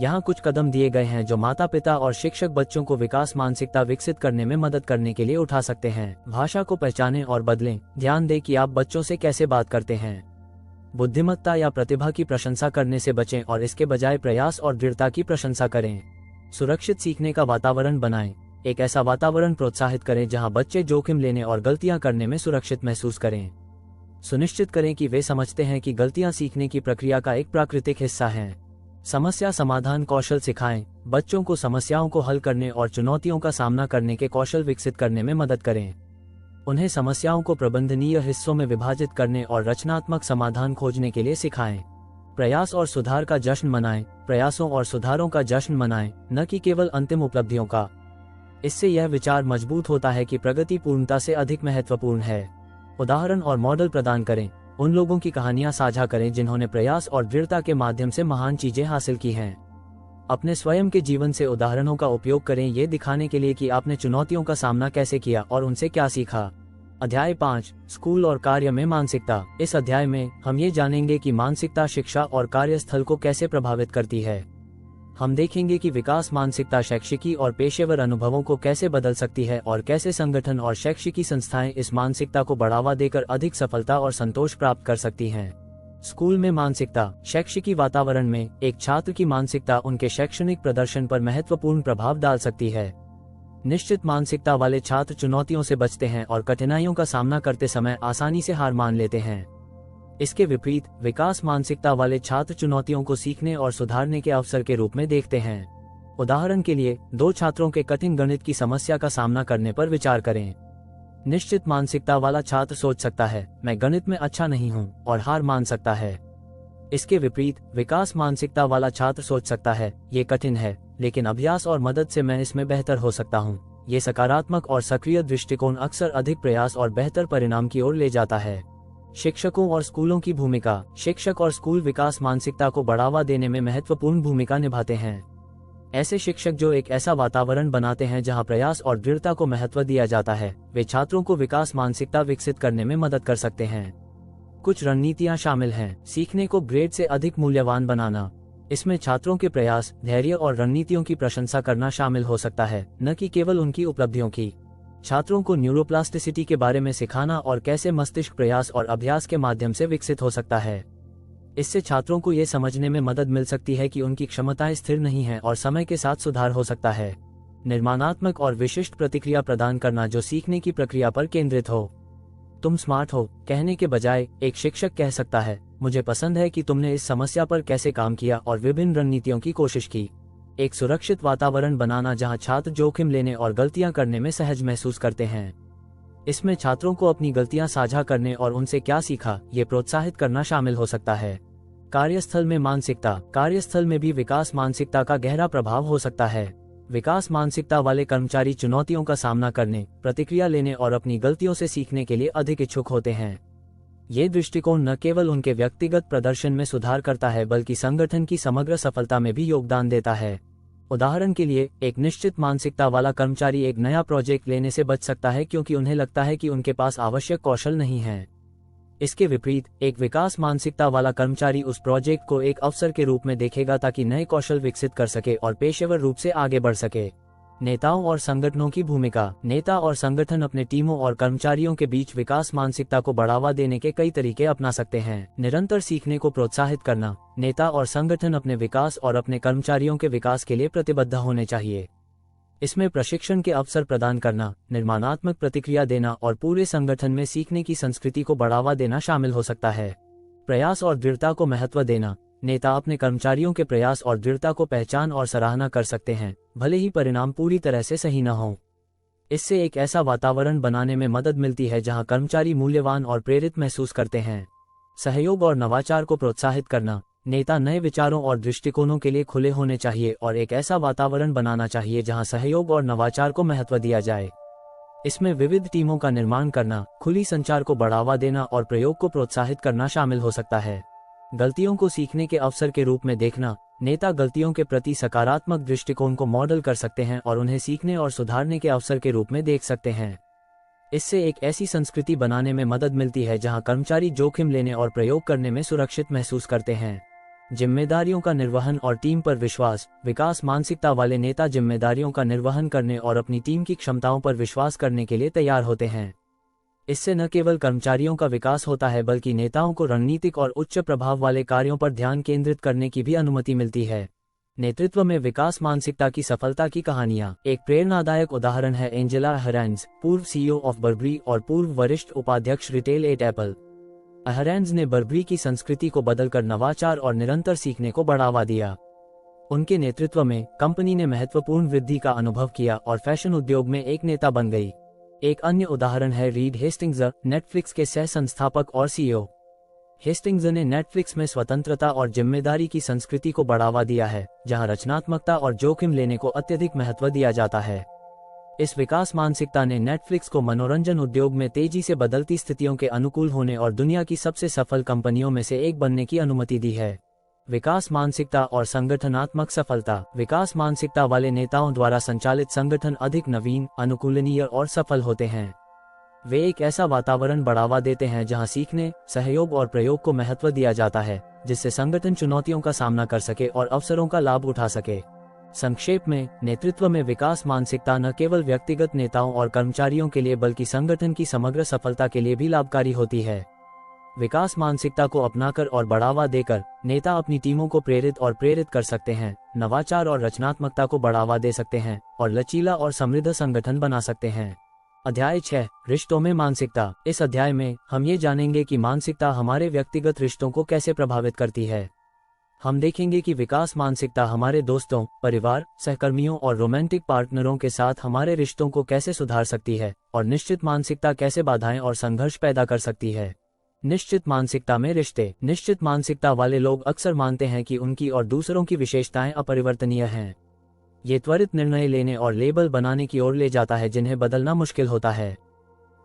यहाँ कुछ कदम दिए गए हैं जो माता पिता और शिक्षक बच्चों को विकास मानसिकता विकसित करने में मदद करने के लिए उठा सकते हैं। भाषा को पहचानें और बदलें। ध्यान दें कि आप बच्चों से कैसे बात करते हैं। बुद्धिमत्ता या प्रतिभा की प्रशंसा करने से बचें और इसके बजाय प्रयास और दृढ़ता की प्रशंसा करें। सुरक्षित सीखने का वातावरण बनाएं। एक ऐसा वातावरण प्रोत्साहित करें जहां बच्चे जोखिम लेने और गलतियां करने में सुरक्षित महसूस करें। सुनिश्चित करें कि वे समझते हैं कि गलतियां सीखने की प्रक्रिया का एक प्राकृतिक हिस्सा हैं। समस्या समाधान कौशल सिखाएं। बच्चों को समस्याओं को हल करने और चुनौतियों का सामना करने के कौशल विकसित करने में मदद करें। उन्हें समस्याओं को प्रबंधनीय हिस्सों में विभाजित करने और रचनात्मक समाधान खोजने के लिए सिखाएं। प्रयास और सुधार का जश्न मनाएं। प्रयासों और सुधारों का जश्न मनाएं, न कि केवल अंतिम उपलब्धियों का। इससे यह विचार मजबूत होता है कि प्रगति पूर्णता से अधिक महत्वपूर्ण है। उदाहरण और मॉडल प्रदान करें। उन लोगों की कहानियां साझा करें जिन्होंने प्रयास और दृढ़ता के माध्यम से महान चीजें हासिल की हैं। अपने स्वयं के जीवन से उदाहरणों का उपयोग करें, ये दिखाने के लिए कि आपने चुनौतियों का सामना कैसे किया और उनसे क्या सीखा। अध्याय 5, स्कूल और कार्य में मानसिकता। इस अध्याय में हम ये जानेंगे कि मानसिकता शिक्षा और कार्यस्थल को कैसे प्रभावित करती है। हम देखेंगे कि विकास मानसिकता शैक्षिकी और पेशेवर अनुभवों को कैसे बदल सकती है और कैसे संगठन और शैक्षिकी संस्थाएं इस मानसिकता को बढ़ावा देकर अधिक सफलता और संतोष प्राप्त कर सकती हैं। स्कूल में मानसिकता। शैक्षिकी वातावरण में एक छात्र की मानसिकता उनके शैक्षणिक प्रदर्शन पर महत्वपूर्ण प्रभाव डाल सकती है। निश्चित मानसिकता वाले छात्र चुनौतियों से बचते हैं और कठिनाइयों का सामना करते समय आसानी से हार मान लेते हैं। इसके विपरीत विकास मानसिकता वाले छात्र चुनौतियों को सीखने और सुधारने के अवसर के रूप में देखते हैं। उदाहरण के लिए, 2 छात्रों के कठिन गणित की समस्या का सामना करने पर विचार करें। निश्चित मानसिकता वाला छात्र सोच सकता है, मैं गणित में अच्छा नहीं हूं, और हार मान सकता है। इसके विपरीत विकास मानसिकता वाला छात्र सोच सकता है, ये कठिन है, लेकिन अभ्यास और मदद से मैं इसमें बेहतर हो सकता हूँ। ये सकारात्मक और सक्रिय दृष्टिकोण अक्सर अधिक प्रयास और बेहतर परिणाम की ओर ले जाता है। शिक्षकों और स्कूलों की भूमिका। शिक्षक और स्कूल विकास मानसिकता को बढ़ावा देने में महत्वपूर्ण भूमिका निभाते हैं। ऐसे शिक्षक जो एक ऐसा वातावरण बनाते हैं जहां प्रयास और दृढ़ता को महत्व दिया जाता है, वे छात्रों को विकास मानसिकता विकसित करने में मदद कर सकते हैं। कुछ रणनीतियां शामिल हैं। सीखने को ग्रेड से अधिक मूल्यवान बनाना। इसमें छात्रों के प्रयास, धैर्य और रणनीतियों की प्रशंसा करना शामिल हो सकता है, न कि केवल उनकी उपलब्धियों की। छात्रों को न्यूरोप्लास्टिसिटी के बारे में सिखाना और कैसे मस्तिष्क प्रयास और अभ्यास के माध्यम से विकसित हो सकता है। इससे छात्रों को ये समझने में मदद मिल सकती है कि उनकी क्षमताएं स्थिर नहीं हैं और समय के साथ सुधार हो सकता है। निर्माणात्मक और विशिष्ट प्रतिक्रिया प्रदान करना जो सीखने की प्रक्रिया पर केंद्रित हो। तुम स्मार्ट हो कहने के बजाय एक शिक्षक कह सकता है, मुझे पसंद है कि तुमने इस समस्या पर कैसे काम किया और विभिन्न रणनीतियों की कोशिश की। एक सुरक्षित वातावरण बनाना जहां छात्र जोखिम लेने और गलतियां करने में सहज महसूस करते हैं। इसमें छात्रों को अपनी गलतियां साझा करने और उनसे क्या सीखा, ये प्रोत्साहित करना शामिल हो सकता है। कार्यस्थल में मानसिकता। कार्यस्थल में भी विकास मानसिकता का गहरा प्रभाव हो सकता है। विकास मानसिकता वाले कर्मचारी चुनौतियों का सामना करने, प्रतिक्रिया लेने और अपनी गलतियों से सीखने के लिए अधिक इच्छुक होते हैं। ये दृष्टिकोण न केवल उनके व्यक्तिगत प्रदर्शन में सुधार करता है बल्कि संगठन की समग्र सफलता में भी योगदान देता है। उदाहरण के लिए, एक निश्चित मानसिकता वाला कर्मचारी एक नया प्रोजेक्ट लेने से बच सकता है क्योंकि उन्हें लगता है कि उनके पास आवश्यक कौशल नहीं है। इसके विपरीत, एक विकास मानसिकता वाला कर्मचारी उस प्रोजेक्ट को एक अवसर के रूप में देखेगा ताकि नए कौशल विकसित कर सके और पेशेवर रूप से आगे बढ़ सके। नेताओं और संगठनों की भूमिका। नेता और संगठन अपने टीमों और कर्मचारियों के बीच विकास मानसिकता को बढ़ावा देने के कई तरीके अपना सकते हैं। निरंतर सीखने को प्रोत्साहित करना। नेता और संगठन अपने विकास और अपने कर्मचारियों के विकास के लिए प्रतिबद्ध होने चाहिए। इसमें प्रशिक्षण के अवसर प्रदान करना, निर्माणात्मक प्रतिक्रिया देना और पूरे संगठन में सीखने की संस्कृति को बढ़ावा देना शामिल हो सकता है। प्रयास और दृढ़ता को महत्व देना। नेता अपने कर्मचारियों के प्रयास और दृढ़ता को पहचान और सराहना कर सकते हैं, भले ही परिणाम पूरी तरह से सही न हो। इससे एक ऐसा वातावरण बनाने में मदद मिलती है जहां कर्मचारी मूल्यवान और प्रेरित महसूस करते हैं। सहयोग और नवाचार को प्रोत्साहित करना। नेता नए विचारों और दृष्टिकोणों के लिए खुले होने चाहिए और एक ऐसा वातावरण बनाना चाहिए जहां सहयोग और नवाचार को महत्व दिया जाए। इसमें विविध टीमों का निर्माण करना, खुली संचार को बढ़ावा देना और प्रयोग को प्रोत्साहित करना शामिल हो सकता है। गलतियों को सीखने के अवसर के रूप में देखना। नेता गलतियों के प्रति सकारात्मक दृष्टिकोण को मॉडल कर सकते हैं और उन्हें सीखने और सुधारने के अवसर के रूप में देख सकते हैं। इससे एक ऐसी संस्कृति बनाने में मदद मिलती है जहां कर्मचारी जोखिम लेने और प्रयोग करने में सुरक्षित महसूस करते हैं। जिम्मेदारियों का निर्वहन और टीम पर विश्वास। विकास मानसिकता वाले नेता जिम्मेदारियों का निर्वहन करने और अपनी टीम की क्षमताओं पर विश्वास करने के लिए तैयार होते हैं। इससे न केवल कर्मचारियों का विकास होता है बल्कि नेताओं को रणनीतिक और उच्च प्रभाव वाले कार्यों पर ध्यान केंद्रित करने की भी अनुमति मिलती है। नेतृत्व में विकास मानसिकता की सफलता की कहानियां। एक प्रेरणादायक उदाहरण है एंजेला अहरेंज, पूर्व सीईओ ऑफ बर्बरी और पूर्व वरिष्ठ उपाध्यक्ष रिटेल एट एप्पल। अहरेंज ने बर्बरी की संस्कृति को बदलकर नवाचार और निरंतर सीखने को बढ़ावा दिया। उनके नेतृत्व में कंपनी ने महत्वपूर्ण वृद्धि का अनुभव किया और फैशन उद्योग में एक नेता बन गई। एक अन्य उदाहरण है रीड हेस्टिंग्स, नेटफ्लिक्स के सह संस्थापक और सीईओ। हेस्टिंग्स ने नेटफ्लिक्स में स्वतंत्रता और जिम्मेदारी की संस्कृति को बढ़ावा दिया है, जहां रचनात्मकता और जोखिम लेने को अत्यधिक महत्व दिया जाता है। इस विकास मानसिकता ने नेटफ्लिक्स को मनोरंजन उद्योग में तेजी से बदलती स्थितियों के अनुकूल होने और दुनिया की सबसे सफल कंपनियों में से एक बनने की अनुमति दी है। विकास मानसिकता और संगठनात्मक सफलता। विकास मानसिकता वाले नेताओं द्वारा संचालित संगठन अधिक नवीन, अनुकूलनीय और सफल होते हैं। वे एक ऐसा वातावरण बढ़ावा देते हैं जहां सीखने, सहयोग और प्रयोग को महत्व दिया जाता है, जिससे संगठन चुनौतियों का सामना कर सके और अवसरों का लाभ उठा सके। संक्षेप में, नेतृत्व में विकास मानसिकता न केवल व्यक्तिगत नेताओं और कर्मचारियों के लिए बल्कि संगठन की समग्र सफलता के लिए भी लाभकारी होती है। विकास मानसिकता को अपनाकर और बढ़ावा देकर नेता अपनी टीमों को प्रेरित कर सकते हैं, नवाचार और रचनात्मकता को बढ़ावा दे सकते हैं और लचीला और समृद्ध संगठन बना सकते हैं। अध्याय 6, रिश्तों में मानसिकता। इस अध्याय में हम ये जानेंगे कि मानसिकता हमारे व्यक्तिगत रिश्तों को कैसे प्रभावित करती है। हम देखेंगे कि विकास मानसिकता हमारे दोस्तों, परिवार, सहकर्मियों और रोमांटिक पार्टनरों के साथ हमारे रिश्तों को कैसे सुधार सकती है और निश्चित मानसिकता कैसे बाधाएं और संघर्ष पैदा कर सकती है। निश्चित मानसिकता में रिश्ते। निश्चित मानसिकता वाले लोग अक्सर मानते हैं कि उनकी और दूसरों की विशेषताएं अपरिवर्तनीय हैं। ये त्वरित निर्णय लेने और लेबल बनाने की ओर ले जाता है जिन्हें बदलना मुश्किल होता है।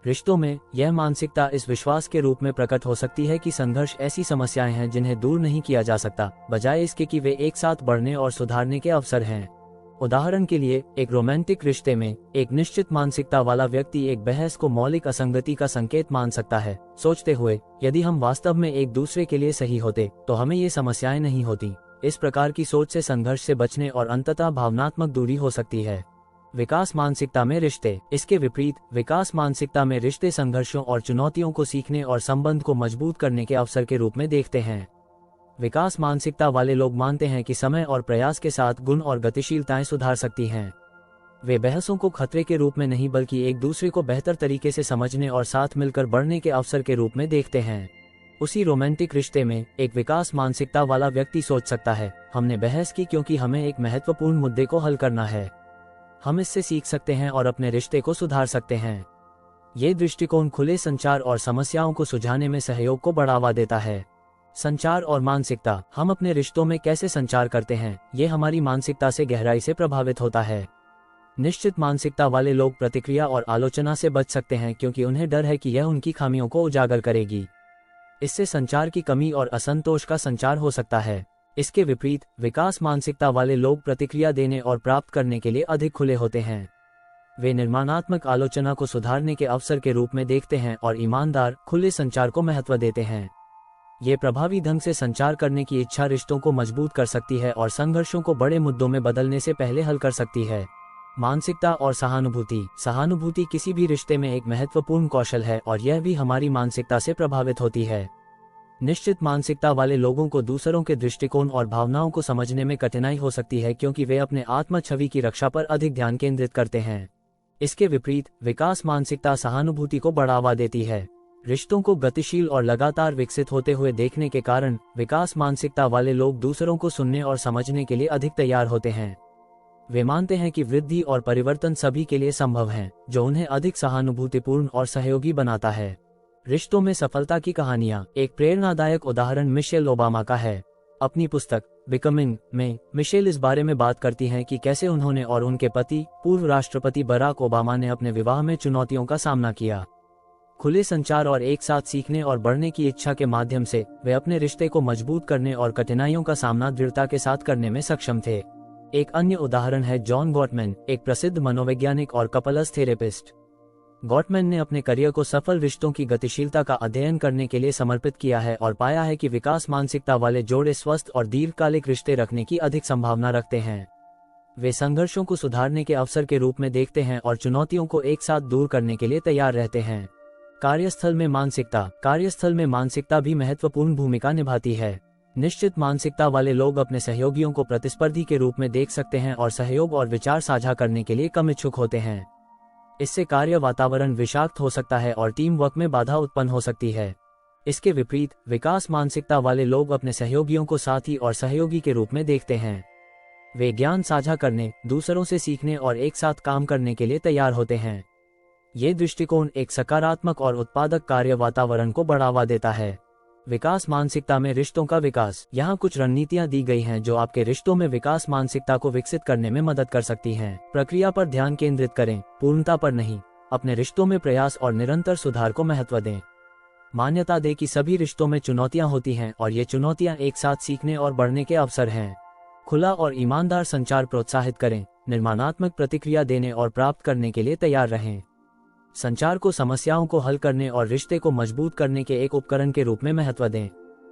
रिश्तों में यह मानसिकता इस विश्वास के रूप में प्रकट हो सकती है कि संघर्ष ऐसी समस्याएं हैं जिन्हें दूर नहीं किया जा सकता, बजाय इसके कि वे एक साथ बढ़ने और सुधारने के अवसर हैं। उदाहरण के लिए, एक रोमांटिक रिश्ते में एक निश्चित मानसिकता वाला व्यक्ति एक बहस को मौलिक असंगति का संकेत मान सकता है, सोचते हुए यदि हम वास्तव में एक दूसरे के लिए सही होते तो हमें ये समस्याएं नहीं होती। इस प्रकार की सोच से संघर्ष से बचने और अंततः भावनात्मक दूरी हो सकती है। विकास मानसिकता में रिश्ते। इसके विपरीत, विकास मानसिकता में रिश्ते संघर्षों और चुनौतियों को सीखने और संबंध को मजबूत करने के अवसर के रूप में देखते हैं। विकास मानसिकता वाले लोग मानते हैं कि समय और प्रयास के साथ गुण और गतिशीलताएं सुधार सकती हैं। वे बहसों को खतरे के रूप में नहीं बल्कि एक दूसरे को बेहतर तरीके से समझने और साथ मिलकर बढ़ने के अवसर के रूप में देखते हैं। उसी रोमांटिक रिश्ते में एक विकास मानसिकता वाला व्यक्ति सोच सकता है, हमने बहस की क्योंकि हमें एक महत्वपूर्ण मुद्दे को हल करना है। हम इससे सीख सकते हैं और अपने रिश्ते को सुधार सकते हैं। ये दृष्टिकोण खुले संचार और समस्याओं को सुलझाने में सहयोग को बढ़ावा देता है। संचार और मानसिकता। हम अपने रिश्तों में कैसे संचार करते हैं, ये हमारी मानसिकता से गहराई से प्रभावित होता है। निश्चित मानसिकता वाले लोग प्रतिक्रिया और आलोचना से बच सकते हैं क्योंकि उन्हें डर है कि यह उनकी खामियों को उजागर करेगी। इससे संचार की कमी और असंतोष का संचार हो सकता है। इसके विपरीत, विकास मानसिकता वाले लोग प्रतिक्रिया देने और प्राप्त करने के लिए अधिक खुले होते हैं। वे निर्माणात्मक आलोचना को सुधारने के अवसर के रूप में देखते हैं और ईमानदार, खुले संचार को महत्व देते हैं। ये प्रभावी ढंग से संचार करने की इच्छा रिश्तों को मजबूत कर सकती है और संघर्षों को बड़े मुद्दों में बदलने से पहले हल कर सकती है। मानसिकता और सहानुभूति। सहानुभूति किसी भी रिश्ते में एक महत्वपूर्ण कौशल है और यह भी हमारी मानसिकता से प्रभावित होती है। निश्चित मानसिकता वाले लोगों को दूसरों के दृष्टिकोण और भावनाओं को समझने में कठिनाई हो सकती है क्योंकि वे अपने आत्म छवि की रक्षा पर अधिक ध्यान केंद्रित करते हैं। इसके विपरीत, विकास मानसिकता सहानुभूति को बढ़ावा देती है। रिश्तों को गतिशील और लगातार विकसित होते हुए देखने के कारण विकास मानसिकता वाले लोग दूसरों को सुनने और समझने के लिए अधिक तैयार होते हैं। वे मानते हैं कि वृद्धि और परिवर्तन सभी के लिए संभव है, जो उन्हें अधिक सहानुभूतिपूर्ण और सहयोगी बनाता है। रिश्तों में सफलता की कहानियां। एक प्रेरणादायक उदाहरण मिशेल ओबामा का है। अपनी पुस्तक बिकमिंग में मिशेल इस बारे में बात करती हैं कि कैसे उन्होंने और उनके पति, पूर्व राष्ट्रपति बराक ओबामा ने अपने विवाह में चुनौतियों का सामना किया। खुले संचार और एक साथ सीखने और बढ़ने की इच्छा के माध्यम से वे अपने रिश्ते को मजबूत करने और कठिनाइयों का सामना दृढ़ता के साथ करने में सक्षम थे। एक अन्य उदाहरण है जॉन गॉटमैन, एक प्रसिद्ध मनोवैज्ञानिक और कपल्स थेरेपिस्ट। गॉटमैन ने अपने करियर को सफल रिश्तों की गतिशीलता का अध्ययन करने के लिए समर्पित किया है और पाया है कि विकास मानसिकता वाले जोड़े स्वस्थ और दीर्घकालिक रिश्ते रखने की अधिक संभावना रखते हैं। वे संघर्षों को सुधारने के अवसर के रूप में देखते हैं और चुनौतियों को एक साथ दूर करने के लिए तैयार रहते हैं। कार्यस्थल में मानसिकता। कार्यस्थल में मानसिकता भी महत्वपूर्ण भूमिका निभाती है। निश्चित मानसिकता वाले लोग अपने सहयोगियों को प्रतिस्पर्धी के रूप में देख सकते हैं और सहयोग और विचार साझा करने के लिए कम इच्छुक होते हैं। इससे कार्य वातावरण विषाक्त हो सकता है और टीम वर्क में बाधा उत्पन्न हो सकती है। इसके विपरीत, विकास मानसिकता वाले लोग अपने सहयोगियों को साथी और सहयोगी के रूप में देखते हैं। वे ज्ञान साझा करने, दूसरों से सीखने और एक साथ काम करने के लिए तैयार होते हैं। ये दृष्टिकोण एक सकारात्मक और उत्पादक कार्य वातावरण को बढ़ावा देता है। विकास मानसिकता में रिश्तों का विकास। यहाँ कुछ रणनीतियाँ दी गई हैं जो आपके रिश्तों में विकास मानसिकता को विकसित करने में मदद कर सकती हैं। प्रक्रिया पर ध्यान केंद्रित करें, पूर्णता पर नहीं। अपने रिश्तों में प्रयास और निरंतर सुधार को महत्व दें। मान्यता दें कि सभी रिश्तों में चुनौतियाँ होती हैं और ये चुनौतियाँ एक साथ सीखने और बढ़ने के अवसर हैं। खुला और ईमानदार संचार प्रोत्साहित करें। निर्माणात्मक प्रतिक्रिया देने और प्राप्त करने के लिए तैयार रहें। संचार को समस्याओं को हल करने और रिश्ते को मजबूत करने के एक उपकरण के रूप में महत्व दें।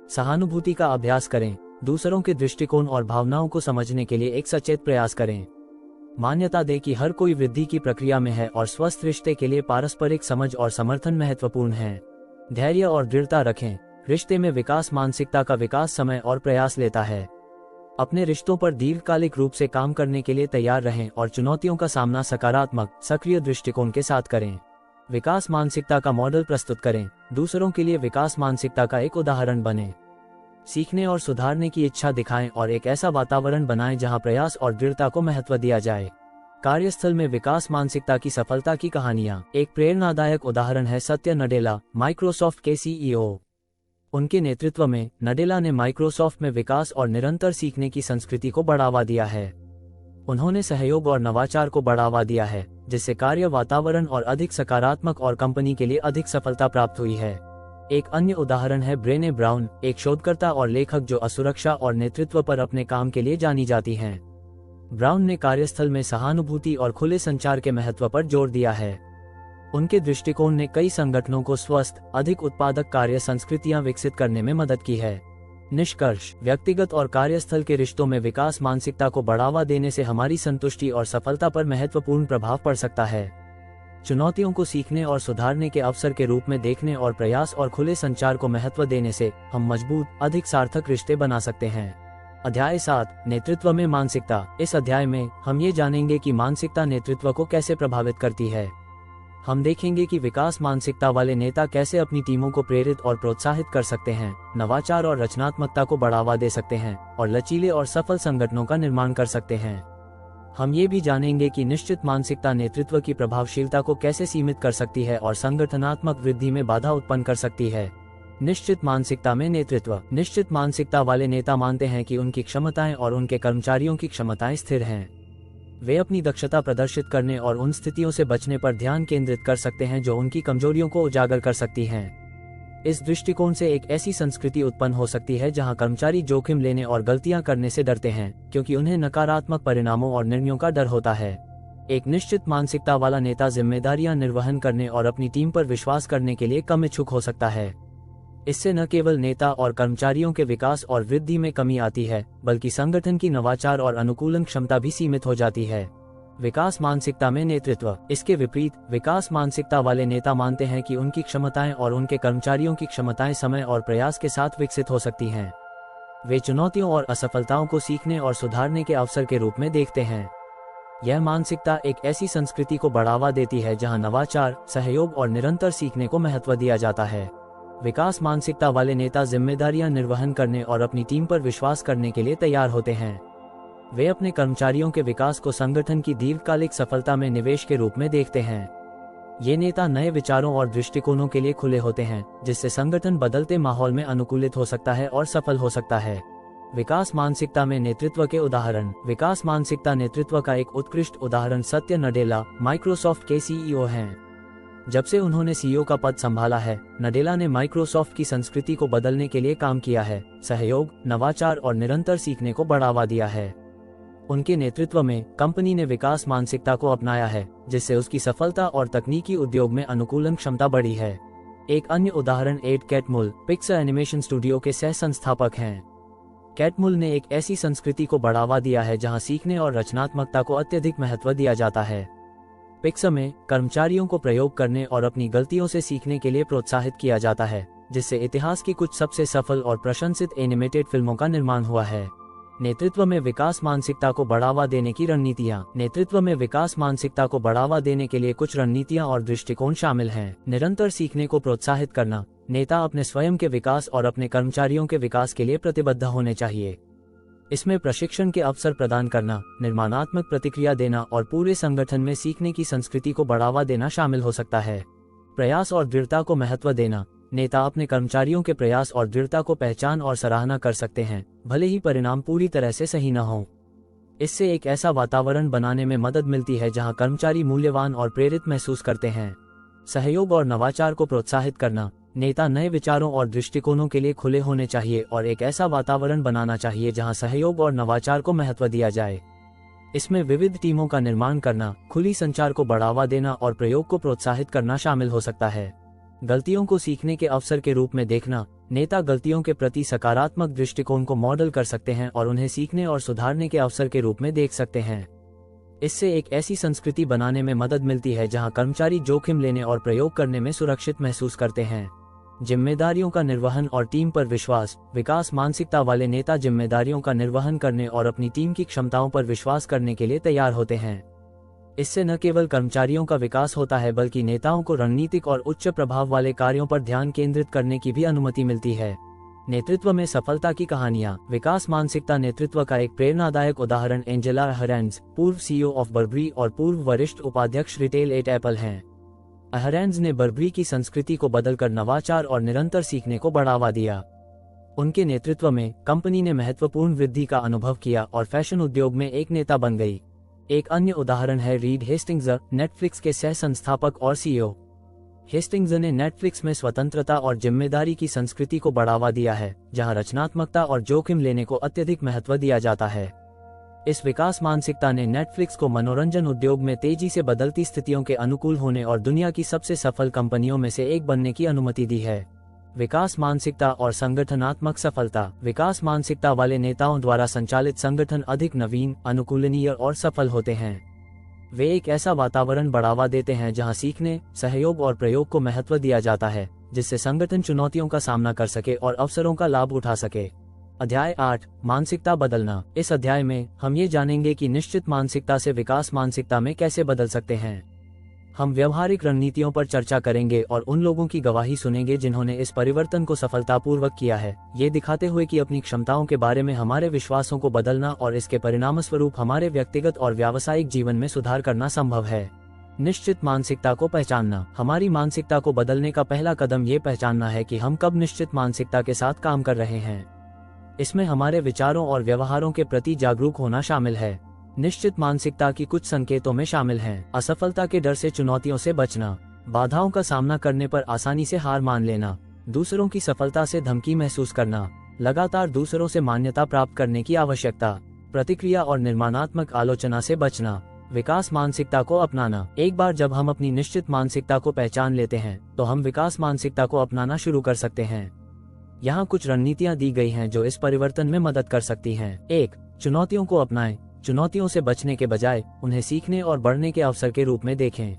सहानुभूति का अभ्यास करें। दूसरों के दृष्टिकोण और भावनाओं को समझने के लिए एक सचेत प्रयास करें। मान्यता दें कि हर कोई वृद्धि की प्रक्रिया में है और स्वस्थ रिश्ते के लिए पारस्परिक समझ और समर्थन महत्वपूर्ण है। धैर्य और दृढ़ता रखें। रिश्ते में विकास मानसिकता का विकास समय और प्रयास लेता है। अपने रिश्तों पर दीर्घकालिक रूप से काम करने के लिए तैयार रहें और चुनौतियों का सामना सकारात्मक, सक्रिय दृष्टिकोण के साथ करें। विकास मानसिकता का मॉडल प्रस्तुत करें। दूसरों के लिए विकास मानसिकता का एक उदाहरण बने। सीखने और सुधारने की इच्छा दिखाएं और एक ऐसा वातावरण बनाएं जहां प्रयास और दृढ़ता को महत्व दिया जाए। कार्यस्थल में विकास मानसिकता की सफलता की कहानियां। एक प्रेरणादायक उदाहरण है सत्य नडेला, माइक्रोसॉफ्ट के CEO। उनके नेतृत्व में नडेला ने माइक्रोसॉफ्ट में विकास और निरंतर सीखने की संस्कृति को बढ़ावा दिया है। उन्होंने सहयोग और नवाचार को बढ़ावा दिया है, जिससे कार्य वातावरण और अधिक सकारात्मक और कंपनी के लिए अधिक सफलता प्राप्त हुई है। एक अन्य उदाहरण है ब्रेने ब्राउन, एक शोधकर्ता और लेखक जो असुरक्षा और नेतृत्व पर अपने काम के लिए जानी जाती हैं। ब्राउन ने कार्यस्थल में सहानुभूति और खुले संचार के महत्व पर जोर दिया है। उनके दृष्टिकोण ने कई संगठनों को स्वस्थ, अधिक उत्पादक कार्य संस्कृतियां विकसित करने में मदद की है। निष्कर्ष, व्यक्तिगत और कार्यस्थल के रिश्तों में विकास मानसिकता को बढ़ावा देने से हमारी संतुष्टि और सफलता पर महत्वपूर्ण प्रभाव पड़ सकता है। चुनौतियों को सीखने और सुधारने के अवसर के रूप में देखने और प्रयास और खुले संचार को महत्व देने से हम मजबूत, अधिक सार्थक रिश्ते बना सकते हैं। अध्याय 7, नेतृत्व में मानसिकता। इस अध्याय में हम ये जानेंगे कि मानसिकता नेतृत्व को कैसे प्रभावित करती है। हम देखेंगे कि विकास मानसिकता वाले नेता कैसे अपनी टीमों को प्रेरित और प्रोत्साहित कर सकते हैं, नवाचार और रचनात्मकता को बढ़ावा दे सकते हैं और लचीले और सफल संगठनों का निर्माण कर सकते हैं। हम ये भी जानेंगे कि निश्चित मानसिकता नेतृत्व की प्रभावशीलता को कैसे सीमित कर सकती है और संगठनात्मक वृद्धि में बाधा उत्पन्न कर सकती है। निश्चित मानसिकता में नेतृत्व। निश्चित मानसिकता वाले नेता मानते हैं कि उनकी क्षमताएं और उनके कर्मचारियों की क्षमताएं स्थिर हैं। वे अपनी दक्षता प्रदर्शित करने और उन स्थितियों से बचने पर ध्यान केंद्रित कर सकते हैं जो उनकी कमजोरियों को उजागर कर सकती हैं। इस दृष्टिकोण से एक ऐसी संस्कृति उत्पन्न हो सकती है जहां कर्मचारी जोखिम लेने और गलतियां करने से डरते हैं, क्योंकि उन्हें नकारात्मक परिणामों और निर्णयों का डर होता है। एक निश्चित मानसिकता वाला नेता जिम्मेदारियां निर्वहन करने और अपनी टीम पर विश्वास करने के लिए कम इच्छुक हो सकता है। इससे न केवल नेता और कर्मचारियों के विकास और वृद्धि में कमी आती है, बल्कि संगठन की नवाचार और अनुकूलन क्षमता भी सीमित हो जाती है। विकास मानसिकता में नेतृत्व। इसके विपरीत, विकास मानसिकता वाले नेता मानते हैं कि उनकी क्षमताएं और उनके कर्मचारियों की क्षमताएं समय और प्रयास के साथ विकसित हो सकती हैं। वे चुनौतियों और असफलताओं को सीखने और सुधारने के अवसर के रूप में देखते हैं। यह मानसिकता एक ऐसी संस्कृति को बढ़ावा देती है जहां नवाचार, सहयोग और निरंतर सीखने को महत्व दिया जाता है। विकास मानसिकता वाले नेता जिम्मेदारियां निर्वहन करने और अपनी टीम पर विश्वास करने के लिए तैयार होते हैं। वे अपने कर्मचारियों के विकास को संगठन की दीर्घकालिक सफलता में निवेश के रूप में देखते हैं। ये नेता नए विचारों और दृष्टिकोणों के लिए खुले होते हैं, जिससे संगठन बदलते माहौल में अनुकूलित हो सकता है और सफल हो सकता है। विकास मानसिकता में नेतृत्व के उदाहरण। विकास मानसिकता नेतृत्व का एक उत्कृष्ट उदाहरण सत्य नडेला, माइक्रोसॉफ्ट के सीईओ हैं। जब से उन्होंने सीईओ का पद संभाला है, नडेला ने माइक्रोसॉफ्ट की संस्कृति को बदलने के लिए काम किया है, सहयोग, नवाचार और निरंतर सीखने को बढ़ावा दिया है। उनके नेतृत्व में कंपनी ने विकास मानसिकता को अपनाया है, जिससे उसकी सफलता और तकनीकी उद्योग में अनुकूलन क्षमता बढ़ी है। एक अन्य उदाहरण एड कैटमुल, पिक्सर एनिमेशन स्टूडियो के सह संस्थापक हैं। कैटमुल ने एक ऐसी संस्कृति को बढ़ावा दिया है जहां सीखने और रचनात्मकता को अत्यधिक महत्व दिया जाता है। पिक्सर में कर्मचारियों को प्रयोग करने और अपनी गलतियों से सीखने के लिए प्रोत्साहित किया जाता है, जिससे इतिहास की कुछ सबसे सफल और प्रशंसित एनिमेटेड फिल्मों का निर्माण हुआ है। नेतृत्व में विकास मानसिकता को बढ़ावा देने की रणनीतियां। नेतृत्व में विकास मानसिकता को बढ़ावा देने के लिए कुछ रणनीतियां और दृष्टिकोण शामिल हैं। निरंतर सीखने को प्रोत्साहित करना। नेता अपने स्वयं के विकास और अपने कर्मचारियों के विकास के लिए प्रतिबद्ध होने चाहिए। इसमें प्रशिक्षण के अवसर प्रदान करना, निर्माणात्मक प्रतिक्रिया देना और पूरे संगठन में सीखने की संस्कृति को बढ़ावा देना शामिल हो सकता है। प्रयास और दृढ़ता को महत्व देना। नेता अपने कर्मचारियों के प्रयास और दृढ़ता को पहचान और सराहना कर सकते हैं, भले ही परिणाम पूरी तरह से सही न हो। इससे एक ऐसा वातावरण बनाने में मदद मिलती है जहां कर्मचारी मूल्यवान और प्रेरित महसूस करते हैं। सहयोग और नवाचार को प्रोत्साहित करना। नेता नए विचारों और दृष्टिकोणों के लिए खुले होने चाहिए और एक ऐसा वातावरण बनाना चाहिए जहां सहयोग और नवाचार को महत्व दिया जाए। इसमें विविध टीमों का निर्माण करना, खुली संचार को बढ़ावा देना और प्रयोग को प्रोत्साहित करना शामिल हो सकता है। गलतियों को सीखने के अवसर के रूप में देखना। नेता गलतियों के प्रति सकारात्मक दृष्टिकोण को मॉडल कर सकते हैं और उन्हें सीखने और सुधारने के अवसर के रूप में देख सकते हैं। इससे एक ऐसी संस्कृति बनाने में मदद मिलती है जहां कर्मचारी जोखिम लेने और प्रयोग करने में सुरक्षित महसूस करते हैं। जिम्मेदारियों का निर्वहन और टीम पर विश्वास। विकास मानसिकता वाले नेता जिम्मेदारियों का निर्वहन करने और अपनी टीम की क्षमताओं पर विश्वास करने के लिए तैयार होते हैं। इससे न केवल कर्मचारियों का विकास होता है, बल्कि नेताओं को रणनीतिक और उच्च प्रभाव वाले कार्यों पर ध्यान केंद्रित करने की भी अनुमति मिलती है। नेतृत्व में सफलता की कहानियां। विकास मानसिकता नेतृत्व का एक प्रेरणादायक उदाहरण एंजेला अहरेंज, पूर्व सीईओ ऑफ बर्बरी और पूर्व वरिष्ठ उपाध्यक्ष रिटेल एट एप्पल हैं। अहरेंज ने बर्बरी की संस्कृति को बदलकर नवाचार और निरंतर सीखने को बढ़ावा दिया। उनके नेतृत्व में कंपनी ने महत्वपूर्ण वृद्धि का अनुभव किया और फैशन उद्योग में एक नेता बन गई। एक अन्य उदाहरण है रीड हेस्टिंग्स, नेटफ्लिक्स के सह संस्थापक और सीईओ। हेस्टिंग्स ने नेटफ्लिक्स में स्वतंत्रता और जिम्मेदारी की संस्कृति को बढ़ावा दिया है, जहां रचनात्मकता और जोखिम लेने को अत्यधिक महत्व दिया जाता है। इस विकास मानसिकता ने नेटफ्लिक्स को मनोरंजन उद्योग में तेजी से बदलती स्थितियों के अनुकूल होने और दुनिया की सबसे सफल कंपनियों में से एक बनने की अनुमति दी है। विकास मानसिकता और संगठनात्मक सफलता। विकास मानसिकता वाले नेताओं द्वारा संचालित संगठन अधिक नवीन, अनुकूलनीय और सफल होते हैं। वे एक ऐसा वातावरण बढ़ावा देते हैं जहां सीखने, सहयोग और प्रयोग को महत्व दिया जाता है, जिससे संगठन चुनौतियों का सामना कर सके और अवसरों का लाभ उठा सके। अध्याय 8, मानसिकता बदलना। इस अध्याय में हम ये जानेंगे कि निश्चित मानसिकता से विकास मानसिकता में कैसे बदल सकते हैं। हम व्यवहारिक रणनीतियों पर चर्चा करेंगे और उन लोगों की गवाही सुनेंगे जिन्होंने इस परिवर्तन को सफलतापूर्वक किया है, ये दिखाते हुए कि अपनी क्षमताओं के बारे में हमारे विश्वासों को बदलना और इसके परिणामस्वरूप हमारे व्यक्तिगत और व्यावसायिक जीवन में सुधार करना संभव है। निश्चित मानसिकता को पहचानना। हमारी मानसिकता को बदलने का पहला कदम ये पहचानना है कि हम कब निश्चित मानसिकता के साथ काम कर रहे हैं। इसमें हमारे विचारों और व्यवहारों के प्रति जागरूक होना शामिल है। निश्चित मानसिकता की कुछ संकेतों में शामिल हैं: असफलता के डर से चुनौतियों से बचना, बाधाओं का सामना करने पर आसानी से हार मान लेना, दूसरों की सफलता से धमकी महसूस करना, लगातार दूसरों से मान्यता प्राप्त करने की आवश्यकता, प्रतिक्रिया और निर्माणात्मक आलोचना से बचना, विकास मानसिकता को अपनाना। एक बार जब हम अपनी निश्चित मानसिकता को पहचान लेते हैं, तो हम विकास मानसिकता को अपनाना शुरू कर सकते हैं। यहाँ कुछ रणनीतियाँ दी गई हैं जो इस परिवर्तन में मदद कर सकती हैं। 1. चुनौतियों को अपनाएं। चुनौतियों से बचने के बजाय उन्हें सीखने और बढ़ने के अवसर के रूप में देखें।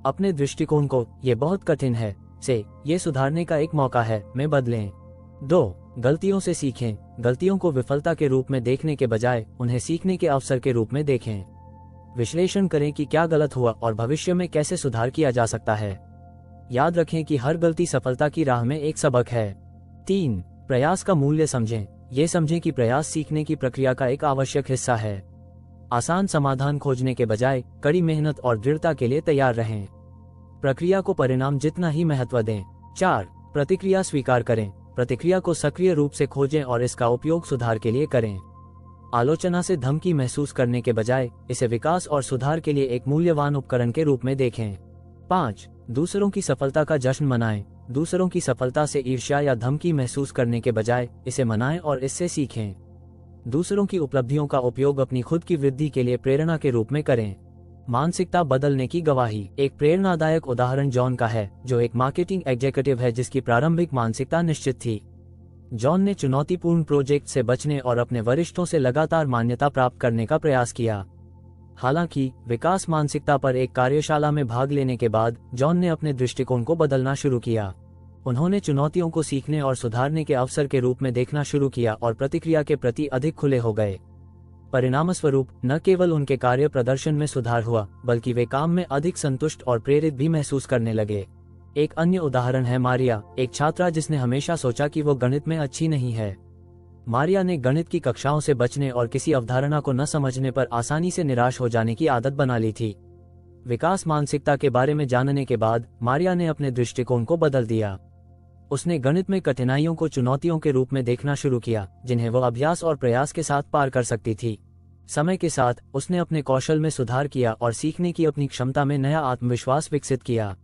अपने दृष्टिकोण को "ये बहुत कठिन है" से "ये सुधारने का एक मौका है" में बदलें। 2. गलतियों से सीखें। गलतियों को विफलता के रूप में देखने के बजाय उन्हें सीखने के अवसर के रूप में देखें। विश्लेषण करें कि क्या गलत हुआ और भविष्य में कैसे सुधार किया जा सकता है। याद रखें कि हर गलती सफलता की राह में एक सबक है। 3. प्रयास का मूल्य समझें। ये समझें कि प्रयास सीखने की प्रक्रिया का एक आवश्यक हिस्सा है। आसान समाधान खोजने के बजाय कड़ी मेहनत और दृढ़ता के लिए तैयार रहें। प्रक्रिया को परिणाम जितना ही महत्व दें। 4. प्रतिक्रिया स्वीकार करें। प्रतिक्रिया को सक्रिय रूप से खोजें और इसका उपयोग सुधार के लिए करें। आलोचना से धमकी महसूस करने के बजाय इसे विकास और सुधार के लिए एक मूल्यवान उपकरण के रूप में देखें। 5. दूसरों की सफलता का जश्न मनाएं। दूसरों की सफलता से ईर्ष्या या धमकी महसूस करने के बजाय इसे मनाएं और इससे सीखें। दूसरों की उपलब्धियों का उपयोग अपनी खुद की वृद्धि के लिए प्रेरणा के रूप में करें। मानसिकता बदलने की गवाही। एक प्रेरणादायक उदाहरण जॉन का है, जो एक मार्केटिंग एग्जीक्यूटिव है जिसकी प्रारंभिक मानसिकता निश्चित थी। जॉन ने चुनौतीपूर्ण प्रोजेक्ट से बचने और अपने वरिष्ठों से लगातार मान्यता प्राप्त करने का प्रयास किया। हालांकि विकास मानसिकता पर एक कार्यशाला में भाग लेने के बाद जॉन ने अपने दृष्टिकोण को बदलना शुरू किया। उन्होंने चुनौतियों को सीखने और सुधारने के अवसर के रूप में देखना शुरू किया और प्रतिक्रिया के प्रति अधिक खुले हो गए। परिणामस्वरूप न केवल उनके कार्य प्रदर्शन में सुधार हुआ, बल्कि वे काम में अधिक संतुष्ट और प्रेरित भी महसूस करने लगे। एक अन्य उदाहरण है मारिया, एक छात्रा जिसने हमेशा सोचा कि वो गणित में अच्छी नहीं है। मारिया ने गणित की कक्षाओं से बचने और किसी अवधारणा को न समझने पर आसानी से निराश हो जाने की आदत बना ली थी। विकास मानसिकता के बारे में जानने के बाद मारिया ने अपने दृष्टिकोण को बदल दिया। उसने गणित में कठिनाइयों को चुनौतियों के रूप में देखना शुरू किया, जिन्हें वो अभ्यास और प्रयास के साथ पार कर सकती थी। समय के साथ उसने अपने कौशल में सुधार किया और सीखने की अपनी क्षमता में नया आत्मविश्वास विकसित किया।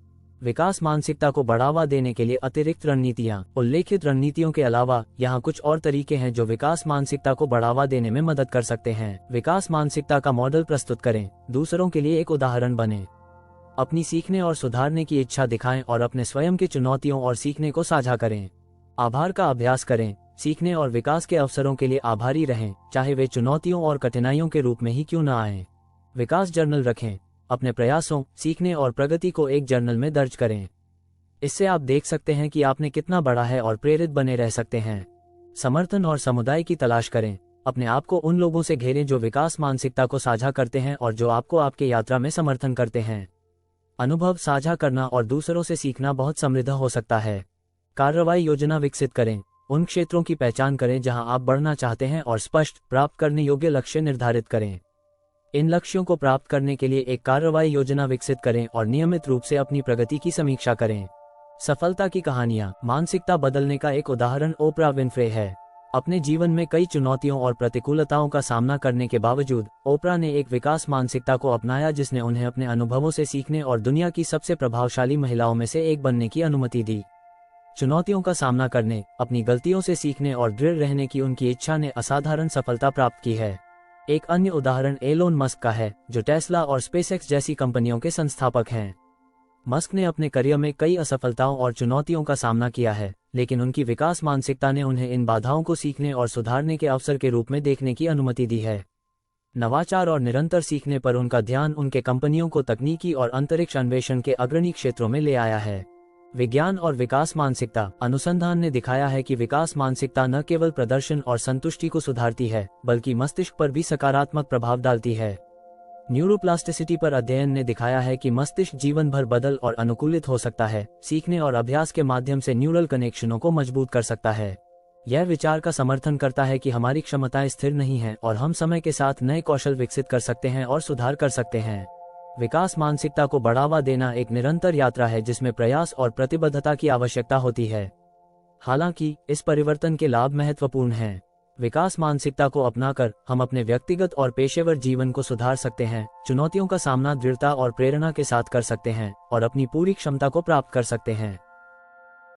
विकास मानसिकता को बढ़ावा देने के लिए अतिरिक्त रणनीतियां। उल्लेखित रणनीतियों के अलावा यहाँ कुछ और तरीके हैं जो विकास मानसिकता को बढ़ावा देने में मदद कर सकते हैं। विकास मानसिकता का मॉडल प्रस्तुत करें। दूसरों के लिए एक उदाहरण बने। अपनी सीखने और सुधारने की इच्छा दिखाएं और अपने स्वयं के चुनौतियों और सीखने को साझा करें। आभार का अभ्यास करें। सीखने और विकास के अवसरों के लिए आभारी रहें, चाहे वे चुनौतियों और कठिनाइयों के रूप में ही क्यों न आएं। विकास जर्नल रखें। अपने प्रयासों, सीखने और प्रगति को एक जर्नल में दर्ज करें। इससे आप देख सकते हैं कि आपने कितना बढ़ा है और प्रेरित बने रह सकते हैं। समर्थन और समुदाय की तलाश करें। अपने आप को उन लोगों से घेरें जो विकास मानसिकता को साझा करते हैं और जो आपको आपके यात्रा में समर्थन करते हैं। अनुभव साझा करना और दूसरों से सीखना बहुत समृद्ध हो सकता है। कार्रवाई योजना विकसित करें। उन क्षेत्रों की पहचान करें जहां आप बढ़ना चाहते हैं और स्पष्ट, प्राप्त करने योग्य लक्ष्य निर्धारित करें। इन लक्ष्यों को प्राप्त करने के लिए एक कार्रवाई योजना विकसित करें और नियमित रूप से अपनी प्रगति की समीक्षा करें। सफलता की कहानियां। मानसिकता बदलने का एक उदाहरण ओपरा विनफ्रे है। अपने जीवन में कई चुनौतियों और प्रतिकूलताओं का सामना करने के बावजूद ओपरा ने एक विकास मानसिकता को अपनाया जिसने उन्हें अपने अनुभवों से सीखने और दुनिया की सबसे प्रभावशाली महिलाओं में से एक बनने की अनुमति दी। चुनौतियों का सामना करने, अपनी गलतियों से सीखने और दृढ़ रहने की उनकी इच्छा ने असाधारण सफलता प्राप्त की है। एक अन्य उदाहरण एलोन मस्क का है, जो टेस्ला और स्पेसएक्स जैसी कंपनियों के संस्थापक हैं। मस्क ने अपने करियर में कई असफलताओं और चुनौतियों का सामना किया है, लेकिन उनकी विकास मानसिकता ने उन्हें इन बाधाओं को सीखने और सुधारने के अवसर के रूप में देखने की अनुमति दी है। नवाचार और निरंतर सीखने पर उनका ध्यान उनके कंपनियों को तकनीकी और अंतरिक्ष अन्वेषण के अग्रणी क्षेत्रों में ले आया है। विज्ञान और विकास मानसिकता अनुसंधान ने दिखाया है कि विकास मानसिकता न केवल प्रदर्शन और संतुष्टि को सुधारती है, बल्कि मस्तिष्क पर भी सकारात्मक प्रभाव डालती है। न्यूरोप्लास्टिसिटी पर अध्ययन ने दिखाया है कि मस्तिष्क जीवन भर बदल और अनुकूलित हो सकता है, सीखने और अभ्यास के माध्यम से न्यूरल कनेक्शनों को मजबूत कर सकता है। यह विचार का समर्थन करता है कि हमारी क्षमताएं स्थिर नहीं हैं और हम समय के साथ नए कौशल विकसित कर सकते हैं और सुधार कर सकते हैं। विकास मानसिकता को बढ़ावा देना एक निरंतर यात्रा है जिसमें प्रयास और प्रतिबद्धता की आवश्यकता होती है। हालांकि इस परिवर्तन के लाभ महत्वपूर्ण हैं। विकास मानसिकता को अपनाकर हम अपने व्यक्तिगत और पेशेवर जीवन को सुधार सकते हैं, चुनौतियों का सामना दृढ़ता और प्रेरणा के साथ कर सकते हैं और अपनी पूरी क्षमता को प्राप्त कर सकते हैं।